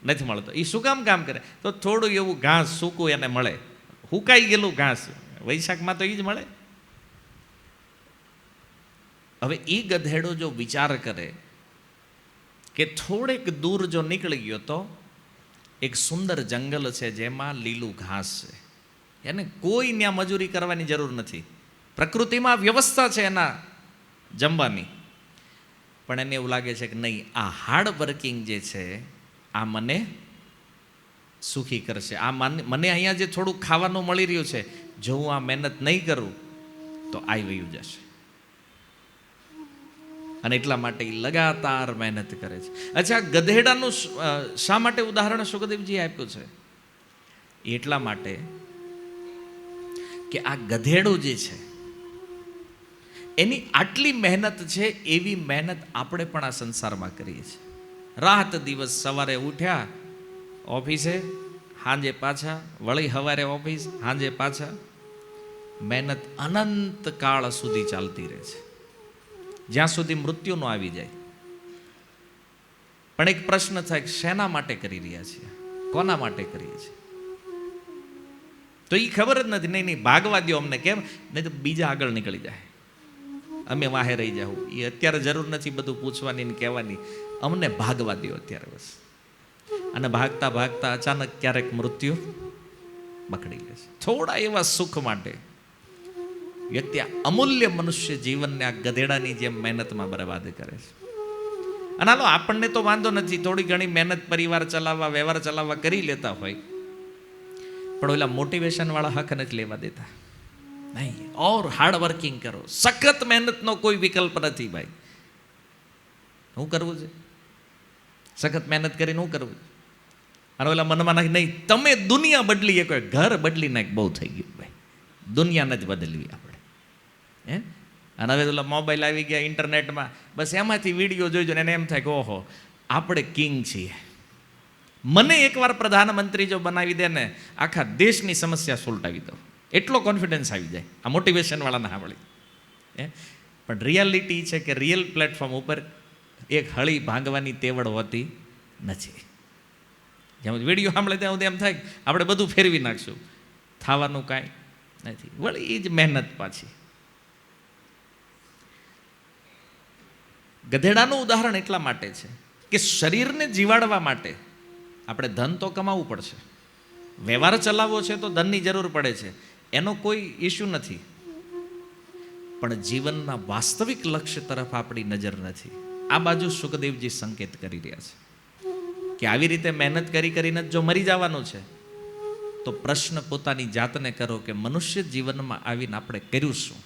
નથી મળતો. એ શું કામ કરે? તો થોડું એવું ઘાસ સૂકું એને મળે, હુકાઈ ગયેલું ઘાસ, વૈશાખમાં તો એ જ મળે. હવે એ ગધેડો જો વિચાર કરે કે થોડેક દૂર જો નીકળી ગયો તો એક સુંદર જંગલ છે જેમાં લીલું ઘાસ છે, એને કોઈ ત્યાં મજૂરી કરવાની જરૂર નથી, પ્રકૃતિમાં વ્યવસ્થા છે એના જમવાની. પણ એને એવું લાગે છે કે નહીં, આ હાર્ડ વર્કિંગ જે છે આ મને સુખી કરશે, આ મને અહીંયા જે થોડું ખાવાનું મળી રહ્યું છે, જો હું આ મહેનત નહીં કરું તો આવી વયું જશે. અને એટલા માટે એ લગાતાર મહેનત કરે છે. અચ્છા, ગધેડાનું શા માટે ઉદાહરણ સુખદેવજી આપ્યું છે? એટલા માટે કે આ ગધેડો જે છે એની આટલી મહેનત છે, એવી મહેનત આપણે પણ આ સંસારમાં કરીએ છીએ. રાત દિવસ, સવારે ઉઠ્યા ઓફિસે, સાંજે પાછા, વળી સવારે ઓફિસ, સાંજે પાછા. મહેનત અનંત કાળ સુધી ચાલતી રહે છે, જ્યાં સુધી મૃત્યુ ન આવી જાય. પણ એક પ્રશ્ન થાય કે શેના માટે કરી રહ્યા છીએ, કોના માટે કરીએ છીએ? તો એ ખબર જ નથી. નહીં ભાગવા દો અમને, કેમ? નહીં તો બીજા આગળ નીકળી જાય, અમે વાહે રહી જાવ. એ અત્યારે જરૂર નથી બધું પૂછવાની ને કહેવાની, અમને ભાગવા દો અત્યારે બસ. અને ભાગતા ભાગતા અચાનક ક્યારેક મૃત્યુ બખડી લે છે. થોડા એવા સુખ માટે વ્યક્તિ અમૂલ્ય મનુષ્ય જીવનને આ ગધેડાની જેમ મહેનતમાં બરબાદ કરે છે. અને હાલો આપણને તો વાંધો નથી, થોડી ઘણી મહેનત પરિવાર ચલાવવા, વ્યવહાર ચલાવવા કરી લેતા હોય, પણ ઓલા મોટિવેશન વાળા હક નથી લેવા દેતા. નહીં, ઓર હાર્ડ વર્કિંગ કરો, સખત મહેનતનો કોઈ વિકલ્પ નથી ભાઈ. શું કરવું છે? સખત મહેનત કરીને શું કરવું? અને ઓલા મનમાં નાખી, નહીં તમે દુનિયા બદલી એક ઘર બદલી નાખ, બહુ થઈ ગયું ભાઈ, દુનિયા નથી બદલવી આપણે. હે, અને હવે ઓલા મોબાઈલ આવી ગયા, ઇન્ટરનેટમાં બસ એમાંથી વિડીયો જોઈજો ને એને એમ થાય કે ઓહો આપણે કિંગ છીએ. મને એકવાર પ્રધાનમંત્રી જો બનાવી દે ને, આખા દેશની સમસ્યા સુલટાવી દો, એટલો કોન્ફિડન્સ આવી જાય આ મોટિવેશન વાળાના સાંભળી. પણ રિયાલિટી છે કે રિયલ પ્લેટફોર્મ ઉપર એક હળી ભાંગવાની તેવડ હોતી નથી. જેમ વિડીયો સાંભળે ત્યાં સુધી એમ થાય આપણે બધું ફેરવી નાખશું, થવાનું કાંઈ નથી. વળી એ જ મહેનત પાછી. ગધેડાનું ઉદાહરણ એટલા માટે છે કે શરીરને જીવાડવા માટે આપણે ધન તો કમાવવું પડશે, વ્યવહાર ચલાવવો છે તો ધનની જરૂર પડે છે, એનો કોઈ ઇસ્યુ નથી. પણ જીવનના વાસ્તવિક લક્ષ્ય તરફ આપણી નજર નથી. આ બાજુ સુખદેવજી સંકેત કરી રહ્યા છે કે આવી રીતે મહેનત કરી કરીને જો મરી જવાનું છે તો પ્રશ્ન પોતાની જાતને કરો કે મનુષ્ય જીવનમાં આવીને આપણે કર્યું શું?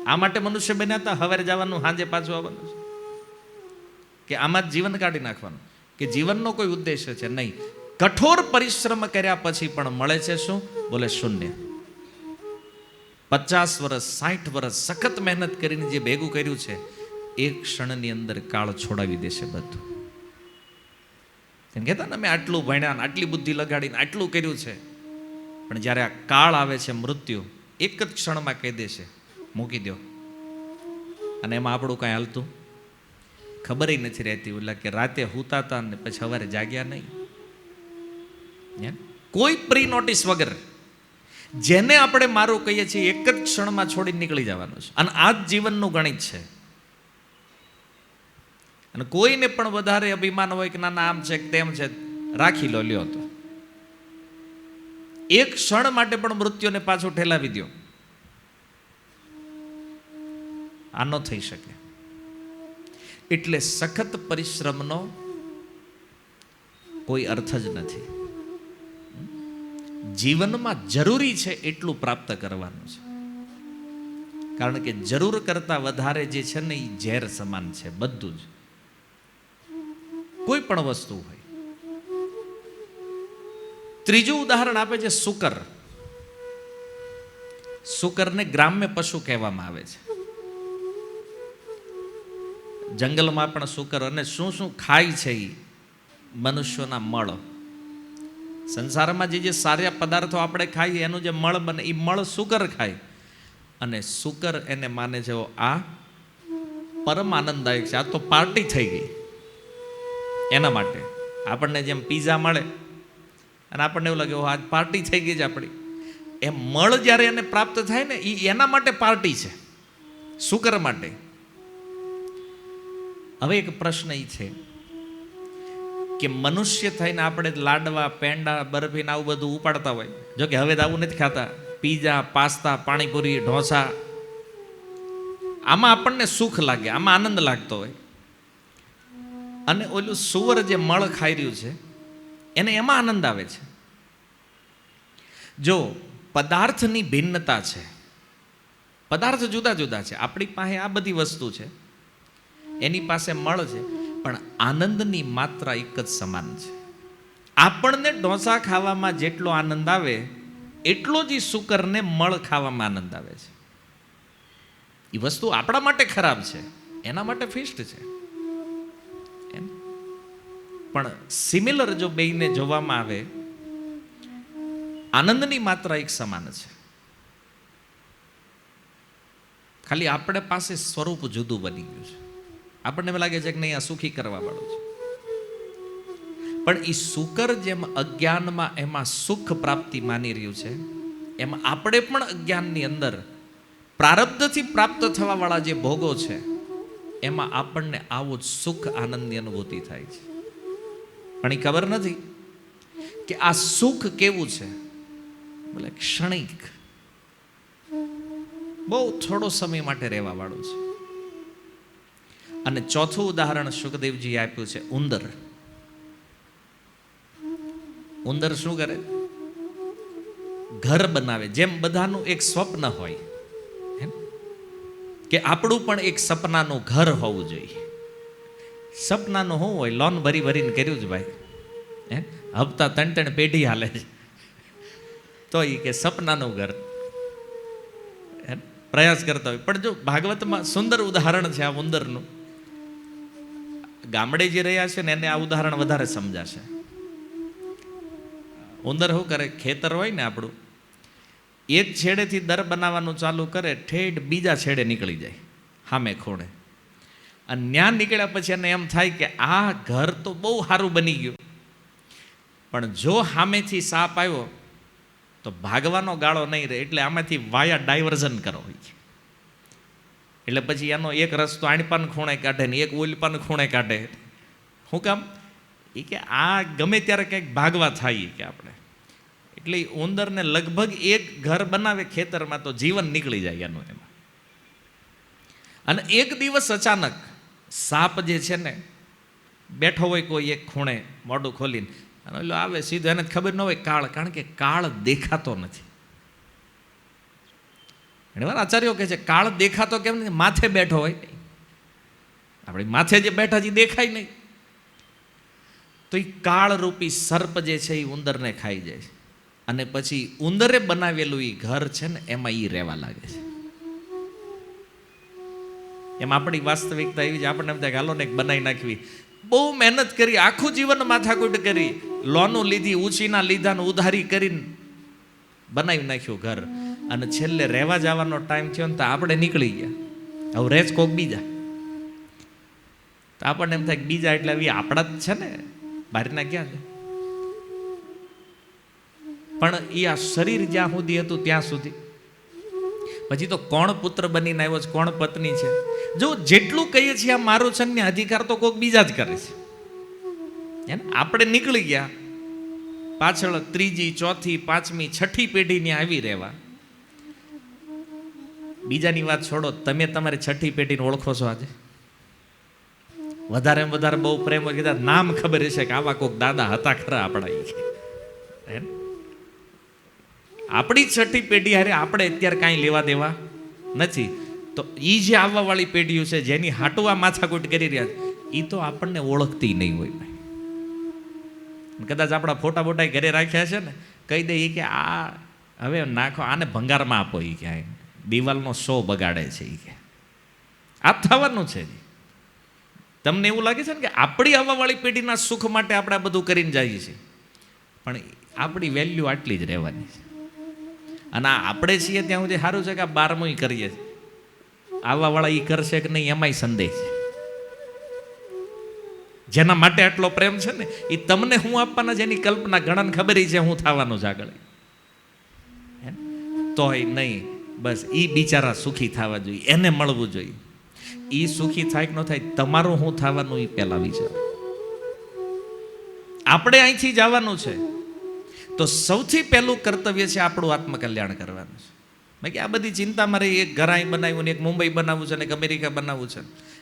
આ માટે મનુષ્ય બન્યા હતા હવારે જવાનું, સાંજે પાછું આવવાનું છે? કે આમાં જ જીવન કાઢી નાખવાનું? કે જીવનનો કોઈ ઉદ્દેશ્ય છે? નહીં. કઠોર પરિશ્રમ કર્યા પછી પણ મળે છે શું? બોલે શૂન્ય. 50 વર્ષ 60 વર્ષ સખત મહેનત કરીને જે ભેગું કર્યું છે, એક ક્ષણની અંદર કાળ છોડાવી દેશે બધું. કહેતા ને મેં આટલું ભણ્યા, આટલી બુદ્ધિ લગાડીને આટલું કર્યું છે, પણ જ્યારે આ કાળ આવે છે, મૃત્યુ એક જ ક્ષણમાં કહી દેશે મૂકી દો. અને એમાં આપણું કાંઈ હાલતું ખબર નથી રહેતી. ઓલા કે રાતે હુતા હતા ને પછી સવારે જાગ્યા નહીં, કોઈ પ્રી નોટિસ વગર. જેને આપણે મારું કહીએ છીએ એક જ ક્ષણમાં છોડીને નીકળી જવાનું છે. અને આ જ જીવનનું ગણિત છે. અને કોઈને પણ વધારે અભિમાન હોય કે ના આમ છે તેમ છે, રાખી લો, લ્યો તો એક ક્ષણ માટે પણ મૃત્યુને પાછું ઠેલાવી દો. આ ન થઈ શકે. એટલે સખત પરિશ્રમનો કોઈ અર્થ જ નથી. જીવનમાં જરૂરી છે એટલું પ્રાપ્ત કરવાનું છે. કારણ કે જરૂર કરતા વધારે જે છે ને એ ઝેર સમાન છે. બધું જ, કોઈ પણ વસ્તુ હોય. ત્રીજું ઉદાહરણ આપે છે શુકર. શુકરને ગ્રામ્ય પશુ કહેવામાં આવે છે. જંગલમાં પણ શુકર, અને શું શું ખાય છે એ મનુષ્યોના મળ. સંસારમાં જે સારા પદાર્થો આપણે ખાઈએ એનું જે મળ બને એ મળ શુકર ખાય. અને શુકર એને માને છે આ પરમ આનંદદાયક છે, આ તો પાર્ટી થઈ ગઈ એના માટે. આપણને જેમ પીઝા મળે અને આપણને એવું લાગે આજ પાર્ટી થઈ ગઈ છે આપણી, એમ મળ જ્યારે એને પ્રાપ્ત થાય ને એ એના માટે પાર્ટી છે, શુકર માટે. હવે એક પ્રશ્ન એ છે કે મનુષ્ય થઈને આપણે લાડવા, પેંડા, બરફી આવું બધું ઉપાડતા હોય. જો કે હવે તો આવું નથી ખાતા. પીઝા, પાસ્તા, પાણીપુરી, ઢોસા, આમાં આપણને સુખ લાગે, આમાં આનંદ લાગતો હોય. અને ઓલું સુવર જે મળ ખાઈ રહ્યું છે એને એમાં આનંદ આવે છે. જો પદાર્થની ભિન્નતા છે, પદાર્થ જુદા જુદા છે. આપણી પાસે આ બધી વસ્તુ છે, એની પાસે મળ છે, પણ આનંદની માત્રા એક જ સમાન છે. આપણને ઢોસા ખાવામાં જેટલો આનંદ આવે એટલો જ શુકરને મળ ખાવામાં આનંદ આવે છે. એ વસ્તુ આપણા માટે ખરાબ છે, એના માટે ફિસ્ટ છે. પણ સિમિલર જો બેયને જોવામાં આવે, આનંદની માત્રા એક સમાન છે. ખાલી આપણે પાસે સ્વરૂપ જુદું બની ગયું છે. આપણને એમ લાગે છે કે નહીં આ સુખી કરવા વાળું છે, પણ એ શુકર જેમ અજ્ઞાનમાં એમાં સુખ પ્રાપ્તિ માની રહ્યું છે, એમ આપણે પણ અજ્ઞાનની અંદર પ્રારબ્ધથી પ્રાપ્ત થવા વાળા જે ભોગો છે એમાં આપણને આવો જ સુખ આનંદની અનુભૂતિ થાય છે. પણ એ ખબર નથી કે આ સુખ કેવું છે, બોલે ક્ષણિક, બહુ થોડો સમય માટે રહેવા વાળું છે. અને ચોથું ઉદાહરણ સુખદેવજી આપ્યું છે ઉંદર. ઉંદર શું કરે? ઘર બનાવે. જેમ બધાનું એક સ્વપ્ન હોય કે આપણું પણ એક સપનાનું ઘર હોવું જોઈએ. સપનાનું શું હોય? લોન ભરી ભરીને કર્યું છે ભાઈ, હપ્તા 3 પેઢી હાલે છે, તો એ કે સપનાનું ઘર પ્રયાસ કરતા હોય. પણ જો ભાગવતમાં સુંદર ઉદાહરણ છે આ ઉંદરનું. ગામડે જે રહ્યા છે ને એને આ ઉદાહરણ વધારે સમજાશે. ઉંદર શું કરે? ખેતર હોય ને આપણું, એક છેડેથી દર બનાવવાનું ચાલુ કરે, ઠેઠ બીજા છેડે નીકળી જાય, સામે ખૂણે. અને ન્યા નીકળ્યા પછી એને એમ થાય કે આ ઘર તો બહુ સારું બની ગયું, પણ જો સામેથી સાપ આવ્યો તો ભાગવાનો ગાળો નહીં રહે, એટલે આમાંથી વાયા ડાયવર્ઝન કરો. એટલે પછી એનો એક રસ્તો આણપાન ખૂણે કાઢે ને એક ઉલપાન ખૂણે કાઢે. શું કામ? એ કે આ ગમે ત્યારે કંઈક ભાગવા થાય કે આપણે. એટલે ઉંદરને લગભગ એક ઘર બનાવે ખેતરમાં તો જીવન નીકળી જાય એનું એમાં. અને એક દિવસ અચાનક સાપ જે છે ને બેઠો હોય કોઈ એક ખૂણે મોઢું ખોલીને, અને ઓલો આવે સીધો, એને ખબર ન હોય કાળ, કારણ કે કાળ દેખાતો નથી. ઘણીવાર આચાર્યો કહે છે કાળ દેખાતો કેમ નથી? માથે બેઠો હોય, આપણે માથે જે બેઠા છે દેખાય નહીં. તો એ કાળરૂપી સર્પ જે છે એ ઉંદરને ખાઈ જાય છે. અને પછી ઉંદરે બનાવેલું એ ઘર છે ને એમાં એ રહેવા લાગે છે. એમ આપણી વાસ્તવિકતા એવી છે, આપણને એમ થાય કે હાલો ને એક બનાવી નાખવી. બહુ મહેનત કરી, આખું જીવન માથાકૂટ કરી, લોનો લીધી, ઉછીના લીધા ને ઉધારી કરીને બનાવી નાખ્યું ઘર. અને છેલ્લે રહેવા જવાનો ટાઈમ થયો ને તો આપણે નીકળી ગયા. હવે રેજ કોક બીજા. તો આપણને એમ થાય કે બીજા એટલે એવી આપણા જ છે ને, બહારના ક્યાં છે? પણ એ આ શરીર જ્યાં સુધી હતું ત્યાં સુધી. પછી તો કોણ પુત્ર બનીને આવ્યો છે, કોણ પત્ની છે. જો જેટલું કહીએ છીએ આ મારું છે ને અધિકાર તો કોઈક બીજા જ કરે છે. આપણે નીકળી ગયા પાછળ ત્રીજી, ચોથી, પાંચમી, છઠ્ઠી પેઢીને આવી રહેવા. બીજાની વાત છોડો, તમે તમારી છઠ્ઠી પેઢીને ઓળખો છો આજે? વધારે વધારે બહુ પ્રેમ કીધા નામ ખબર હશે કે આવા કોઈક દાદા હતા ખરા આપણા. આપણી છઠ્ઠી પેઢી હારે આપણે અત્યારે કાંઈ લેવા દેવા નથી. તો એ જે આવવા વાળી પેઢીઓ છે જેની હાટું આ માથાકૂટ કરી રહ્યા છે, એ તો આપણને ઓળખતી નહીં હોય ભાઈ. કદાચ આપણા ફોટા બોટા ઘરે રાખ્યા છે ને, કહી દે કે આ હવે નાખો, આને ભંગારમાં આપો. એ ક્યાંય દિવાલનો શો બગાડે છે. એ કે આ થવાનું છે. તમને એવું લાગે છે ને કે આપણી આવવાવાળી પેઢીના સુખ માટે આપણે આ બધું કરીને જઈએ છીએ, પણ આપણી વેલ્યુ આટલી જ રહેવાની છે. અને આપણે છીએ ત્યાં સુધી સારું છે કે આ 12મું કરીએ છીએ. આવવાવાળા એ કરશે કે નહીં એમાંય સંદેહ છે. જેના માટે આટલો પ્રેમ છે ને એ તમને હું આપવાના છે એની કલ્પના ઘણાને ખબર છે હું થવાનું છે આગળ. તોય નહીં, બસ એ બિચારા સુખી થવા જોઈએ, એને મળવું જોઈએ. એ સુખી થાય કે ન થાય, તમારું શું થવાનું એ પહેલા વિચાર. આપણે અહીંથી જવાનું છે તો સૌથી પહેલું કર્તવ્ય છે આપણું આત્મકલ્યાણ કરવાનું છે. મેં કે આ બધી ચિંતામાં રહી, એક ઘર અહીં બનાવ્યું ને એક મુંબઈ બનાવવું છે ને એક અમેરિકા બનાવવું છે,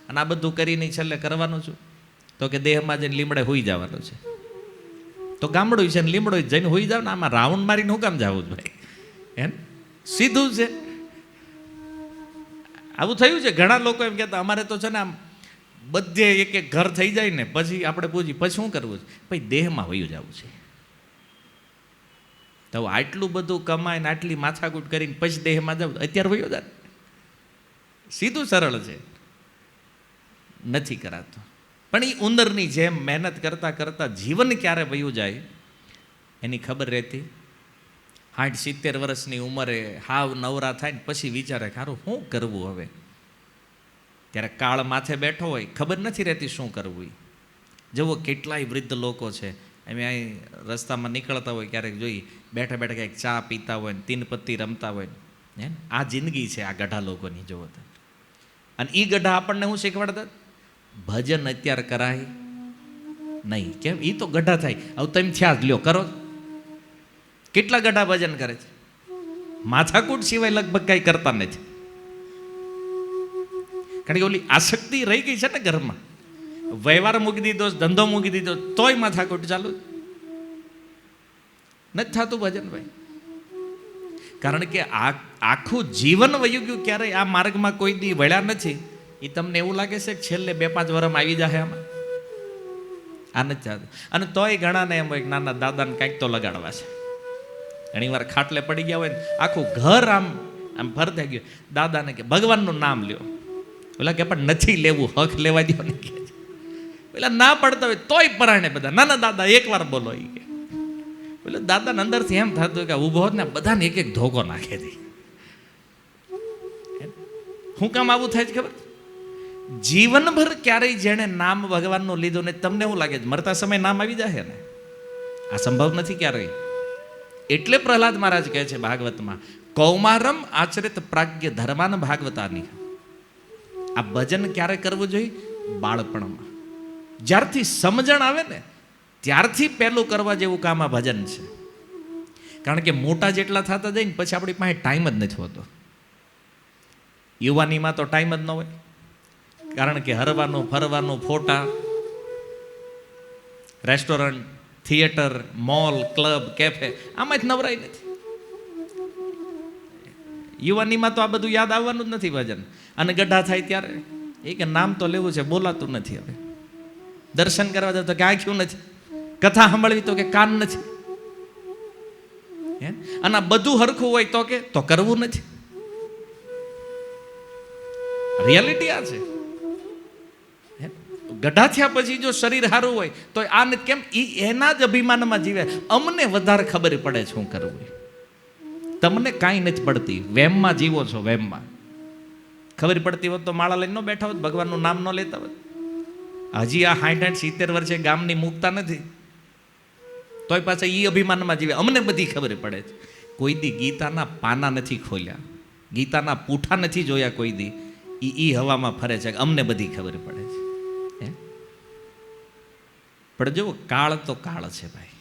અને આ બધું કરીને છેલ્લે કરવાનું છું તો કે દેહમાં જઈને લીમડે હોઈ જવાનું છે. તો ગામડું છે ને લીમડો જઈને હોઈ જાવ ને, આમાં રાઉન્ડ મારીને હું કામ જવું ભાઈ? એમ સીધું છે. આવું થયું છે. ઘણા લોકો એમ કહેતા અમારે તો છે ને આમ બધે એક એક ઘર થઈ જાય ને પછી આપણે પૂછીએ પછી શું કરવું છે? ભાઈ દેહમાં વયું જવું છે. તો આટલું બધું કમાય ને આટલી માથાકૂટ કરીને પછી દેહમાં જવું, અત્યારે વયો જાય. સીધું સરળ છે, નથી કરાતું. પણ એ ઉંદરની જેમ મહેનત કરતા કરતા જીવન ક્યારે વયું જાય એની ખબર રહેતી. 60-70 વર્ષની ઉંમરે હાવ નવરા થાય ને પછી વિચારે ખારું શું કરવું હવે. ત્યારે કાળ માથે બેઠો હોય, ખબર નથી રહેતી શું કરવું. જુઓ કેટલાય વૃદ્ધ લોકો છે, અમે અહીં રસ્તામાં નીકળતા હોય ક્યારેક જોઈ બેઠા બેઠા કંઈક ચા પીતા હોય ને 3 પત્તી રમતા હોય ને. આ જિંદગી છે આ ગઢા લોકોની. જુઓ તો. અને એ ગઢા આપણને શું શીખવાડતા? ભજન અત્યારે કરાય નહીં. કેમ? એ તો ગઢા થાય. હવે તમે થયા જ લ્યો કરો. કેટલા ગઢા ભજન કરે છે, માથાકૂટ સિવાય લગભગ કઈ કરતા નથી. કારણ કે ઓલી આસક્તિ રહી ગઈ છે ને ઘરમાં. વ્યવહાર મૂકી દીધો, ધંધો મૂકી દીધો, તોય માથાકૂટ ચાલુ નથી થતું ભજન ભાઈ. કારણ કે આખું જીવન વયું ગયું, ક્યારેય આ માર્ગમાં કોઈ દી વળ્યા નથી. એ તમને એવું લાગે છે કે છેલ્લે 2-5 વર્ષમાં આવી જાય આમાં? આ નથી થતું. અને તોય ઘણાને એમ હોય કે નાના દાદાને કંઈક તો લગાડવા છે. ઘણી વાર ખાટલે પડી ગયા હોય ને આખું ઘર આમ આમ ફરતા ગયું, દાદાને કે ભગવાનનું નામ લ્યો. પેલા કે પણ નથી લેવું, હક લેવા દો ને કે. પેલા ના પડતા હોય તોય પરાણે બધા નાના દાદા એકવાર બોલો. એ કે પેલા દાદાને અંદરથી એમ થતું કે ઊભો હોત ને બધાને એક એક ધોકો નાખે દે. શું કામ આવું થાય છે ખબર? જીવનભર ક્યારેય જેણે નામ ભગવાનનું લીધું ને તમને એવું લાગે છે મરતા સમય નામ આવી જાય ને? આ સંભવ નથી ક્યારેય. એટલે પ્રહલાદ મહારાજ કહે છે ભાગવતમાં, કૌમારમ આચરિત પ્રાગ્ય ધર્માન ભાગવતાની. આ ભજન ક્યારે કરવું જોઈએ? બાળપણમાં, જ્યારથી સમજણ આવે ને ત્યારથી પહેલું કરવા જેવું કામ આ ભજન છે. કારણ કે મોટા જેટલા થતા જાય ને પછી આપણી પાસે ટાઈમ જ નથી હોતો. યુવાનીમાં તો ટાઈમ જ ન હોય, કારણ કે હરવાનું ફરવાનું, ફોટા, restaurant, theatre, mall, club, cafe, આમાં જ નવરાય નથી. યુવાનીમાં તો આ બધું યાદ આવવાનું જ નથી ભજન. અને ગઢા થાય ત્યારે એ કે નામ તો લેવું છે, બોલાતું નથી. હવે દર્શન કરવા જાવ તો કે આંખ્યું નથી, કથા સાંભળવી તો કે કાન નથી. અને બધું હરખું હોય તો કરવું નથી. રિયાલિટી આ છે. ગઢા થયા પછી જો શરીર સારું હોય તો આ કેમ એના જ અભિમાનમાં જીવે. અમને વધારે ખબર પડે છે શું કરવું. તમને કાંઈ નથી પડતી, વેમમાં જીવો છો. વેમમાં ખબર પડતી હોત તો માળા લઈને ન બેઠા હોત, ભગવાનનું નામ ન લેતા હોત. હજી આ 60-70 વર્ષે ગામની મુકતા નથી, તોય પાછા એ અભિમાનમાં જીવે. અમને બધી ખબર પડે છે. કોઈ દી ગીતાના પાના નથી ખોલ્યા, ગીતાના પૂઠા નથી જોયા કોઈ દી. ઈ હવામાં ફરે છે, અમને બધી ખબર પડે છે. પણ જો કાળ તો કાળ છે ભાઈ,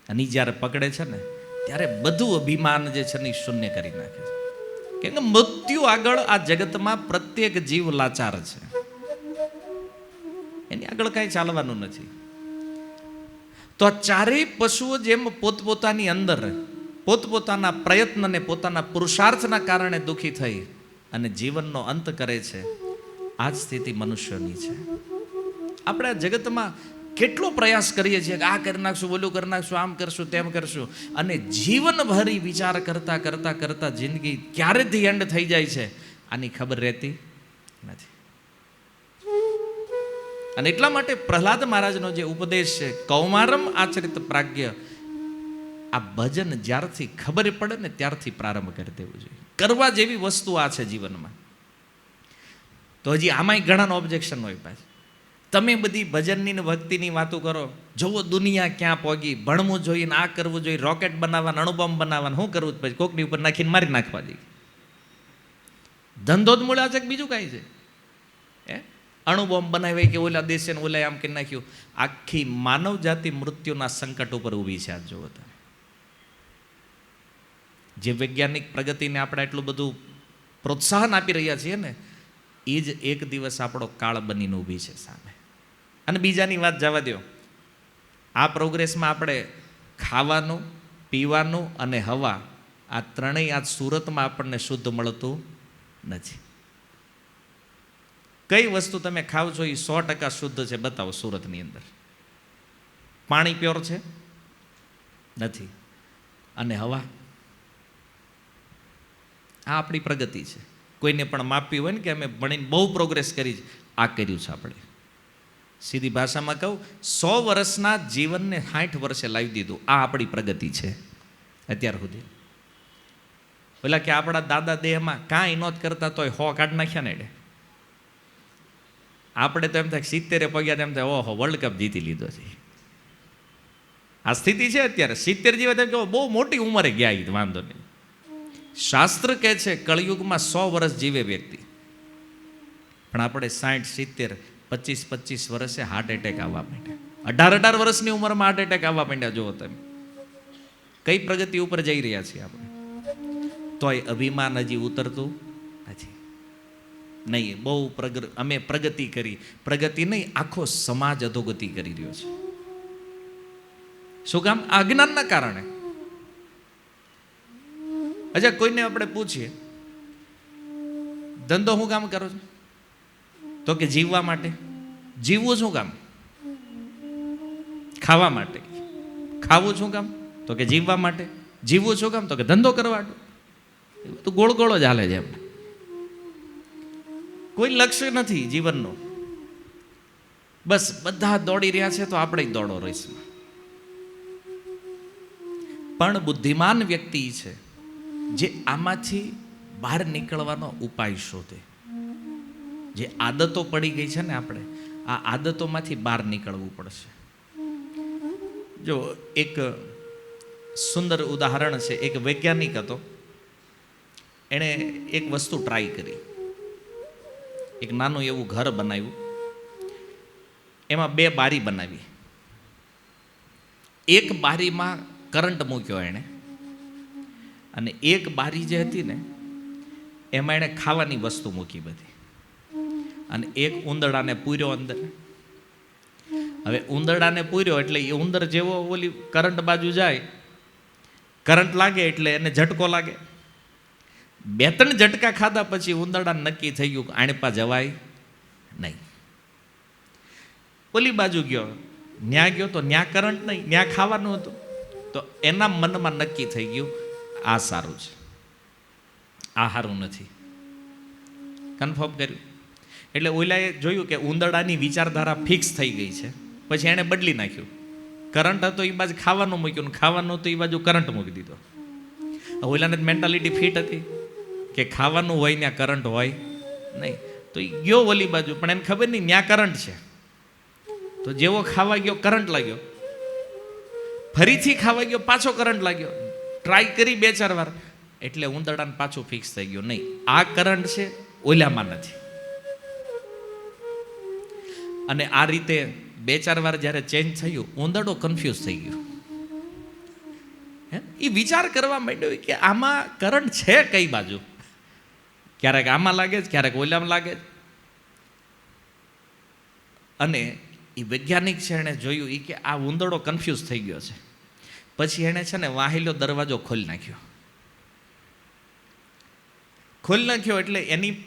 અને જ્યારે પકડે છે ને ત્યારે બધું અભિમાન જે છે ને શૂન્ય કરી નાખે છે. કેમ કે મૃત્યુ આગળ આ જગતમાં પ્રત્યેક જીવ લાચાર છે, એની આગળ કાંઈ ચાલવાનું નથી. તો આ ચારેય પશુઓ જેમ પોતપોતાની અંદર પોતપોતાના પ્રયત્ન ને પોતાના પુરુષાર્થના કારણે દુઃખી થઈ અને જીવનનો અંત કરે છે, આ જ સ્થિતિ મનુષ્યની છે. આપણે આ જગતમાં કેટલો પ્રયાસ કરીએ છીએ કે આ કરી નાખશું, ઓલું કરી નાખશું, આમ કરશું, તેમ કરશું, અને જીવનભરી વિચાર કરતા કરતા કરતા જિંદગી ક્યારેથી એન્ડ થઈ જાય છે આની ખબર રહેતી નથી. અને એટલા માટે પ્રહલાદ મહારાજનો જે ઉપદેશ છે, કૌમારમ આચરિત પ્રાગ્ય, આ ભજન જ્યારથી ખબર પડે ને ત્યારથી પ્રારંભ કરી દેવું જોઈએ. કરવા જેવી વસ્તુ આ છે જીવનમાં. તો હજી આમાંય ઘણાનો ઓબ્જેક્શન હોય પાછું. તમે બધી ભજનની ને ભક્તિની વાતો કરો, જોવો દુનિયા ક્યાં પહોંચી, ભણવું જોઈએ, આ કરવું જોઈએ, રોકેટ બનાવવાના, અણુબોમ્બ બનાવવાના, શું કરવું પછી કોકની ઉપર નાખીને મારી નાખવા જોઈએ. ધંધો જ મળ્યા છે કે બીજું કાંઈ છે? અણુબોમ્બ બનાવી કે ઓલા દેશે ને ઓલા આમ કરી નાખ્યું. આખી માનવ જાતિ મૃત્યુના સંકટ ઉપર ઊભી છે. આજ જોવો તમે, જે વૈજ્ઞાનિક પ્રગતિને આપણે એટલું બધું પ્રોત્સાહન આપી રહ્યા છીએ ને, એ જ એક દિવસ આપણો કાળ બનીને ઊભી છે સામે. અને બીજાની વાત જવા દો, આ પ્રોગ્રેસમાં આપણે ખાવાનું, પીવાનું અને હવા, આ ત્રણેય આજ સુરતમાં આપણને શુદ્ધ મળતું નથી. કઈ વસ્તુ તમે ખાવ છો એ 100% શુદ્ધ છે? બતાવો સુરતની અંદર. પાણી પ્યોર છે? નથી. અને હવા? આ આપણી પ્રગતિ છે. કોઈને પણ માપવી હોય ને કે અમે ભણીને બહુ પ્રોગ્રેસ કરી છે, આ કર્યું છે આપણે. સીધી ભાષામાં કહું, 100 વર્ષના જીવનને 60 વર્ષે લાવી દીધું. આ આપણી પ્રગતિ છે અત્યાર સુધી. પેલા કે આપણા દાદા દેહમાં કાંઈ નોંધ કરતા તોય 100 કાઢ નાખ્યા ને. આપણે તો એમ થાય 70 પગ્યા તેમ થાય ઓહો વર્લ્ડ કપ જીતી લીધો છે. આ સ્થિતિ છે અત્યારે. 70 જેવા તેમ કહો બહુ મોટી ઉંમરે ગયા, વાંધો નહીં. શાસ્ત્ર કહે છે કળિયુગમાં 100 વર્ષ જીવે વ્યક્તિ, પણ આપણે 60, 70, 25 વર્ષે હાર્ટ એટેક આવવા માંડ્યા. 18 વર્ષની ઉંમરમાં હાર્ટ એટેક આવવા માંડ્યા. જુઓ તમે, કઈ પ્રગતિ ઉપર જઈ રહ્યા છીએ આપણે? તોય અભિમાન હજી ઉતરતું નથી. નહીં, બહુ અમે પ્રગતિ કરી. પ્રગતિ નહીં, આખો સમાજ અધોગતિ કરી રહ્યો છે. શું કામ? આ અજ્ઞાનના કારણે. અચ્છા, કોઈને આપણે પૂછીએ, ધંધો શું કામ કરો છો? તો કે જીવવા માટે. જીવવું શું કામ? ખાવા માટે. ખાવું શું કામ? તો કે જીવવા માટે. જીવવું શું કામ? તો કે ધંધો કરવા. તો ગોળ ગોળો જ હાલે છે એમ. કોઈ લક્ષ્ય નથી જીવનનો. બસ બધા દોડી રહ્યા છે તો આપણે દોડો રહીશું. પણ બુદ્ધિમાન વ્યક્તિ છે જે આમાંથી બહાર નીકળવાનો ઉપાય શોધે. જે આદતો પડી ગઈ છે ને, આપણે આ આદતોમાંથી બહાર નીકળવું પડશે. જો એક સુંદર ઉદાહરણ છે. એક વૈજ્ઞાનિક હતો, એણે એક વસ્તુ ટ્રાય કરી. એક નાનું એવું ઘર બનાવ્યું, એમાં 2 બારી બનાવી. એક બારીમાં કરંટ મૂક્યો એણે, અને એક બારી જે હતી ને એમાં એણે ખાવાની વસ્તુ મૂકી બધી, અને એક ઉંદરડાને પૂર્યો અંદર. હવે ઉંદરડાને પૂર્યો એટલે એ ઉંદર જેવો ઓલી કરંટ બાજુ જાય, કરંટ લાગે એટલે એને ઝટકો લાગે. 2-3 ઝટકા ખાધા પછી ઉંદરડાને નક્કી થઈ ગયું આણે પા જવાય નહીં. ઓલી બાજુ ગયો, ન્યા ગયો તો ન્યા કરંટ નહીં, ન્યા ખાવાનું હતું. તો એના મનમાં નક્કી થઈ ગયું આ સારું છે, આ સારું નથી. કન્ફર્મ કર્યું. એટલે ઓલાએ જોયું કે ઉંદરડાની વિચારધારા ફિક્સ થઈ ગઈ છે. પછી એણે બદલી નાખ્યું. કરંટ હતો એ બાજુ ખાવાનું મૂક્યું, ખાવાનું હતું એ બાજુ કરંટ મૂકી દીધો. ઓલાને મેન્ટાલિટી ફિટ હતી કે ખાવાનું હોય ત્યાં કરંટ હોય નહીં. તો એ ગયો ઓલી બાજુ, પણ એને ખબર નહીં ત્યાં કરંટ છે. તો જેવો ખાવા ગયો કરંટ લાગ્યો, ફરીથી ખાવા ગયો પાછો કરંટ લાગ્યો. ટ્રાય કરી 2-4 વાર, એટલે ઉંદરડાને પાછું ફિક્સ થઈ ગયું નહીં, આ કરંટ છે, ઓલામાં નથી. અને આ રીતે 2-4 વાર જ્યારે ચેન્જ થયું, ઉંદરડો કન્ફ્યુઝ થઈ ગયો. એ વિચાર કરવા માંડ્યો કે આમાં કરંટ છે કઈ બાજુ. ક્યારેક આમાં લાગે છે, ક્યારેક ઓલામાં લાગે છે. અને એ વૈજ્ઞાનિક છે, એણે જોયું કે આ ઉંદરડો કન્ફ્યુઝ થઈ ગયો છે. પછી એણે છે ને વાહેલો દરવાજો ખોલી નાખ્યો. ખોલી નાખ્યો એટલે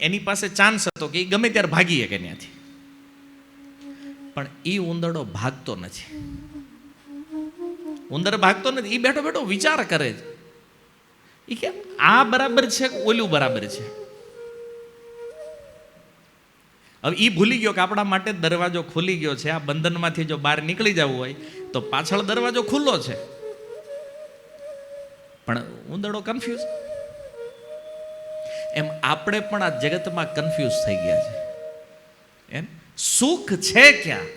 એની પાસે ચાન્સ હતો કે એ ગમે ત્યારે ભાગી શકે ત્યાંથી. પણ એ ઉંદરડો ભાગતો નથી. ઉંદર ભાગતો નથી, એ બેઠો બેઠો વિચાર કરે છે. એ કે આ બરાબર છે કે ઓલું બરાબર છે. હવે એ ભૂલી ગયો કે આપણા માટે દરવાજો ખુલી ગયો છે. આ બંધનમાંથી જો બહાર નીકળી જવું હોય તો પાછળ દરવાજો ખુલ્લો છે. પણ ઉંદરડો કન્ફ્યુઝ. એમ આપણે પણ આ જગતમાં કન્ફ્યુઝ થઈ ગયા છે. એમ સુખ છે ક્યાં?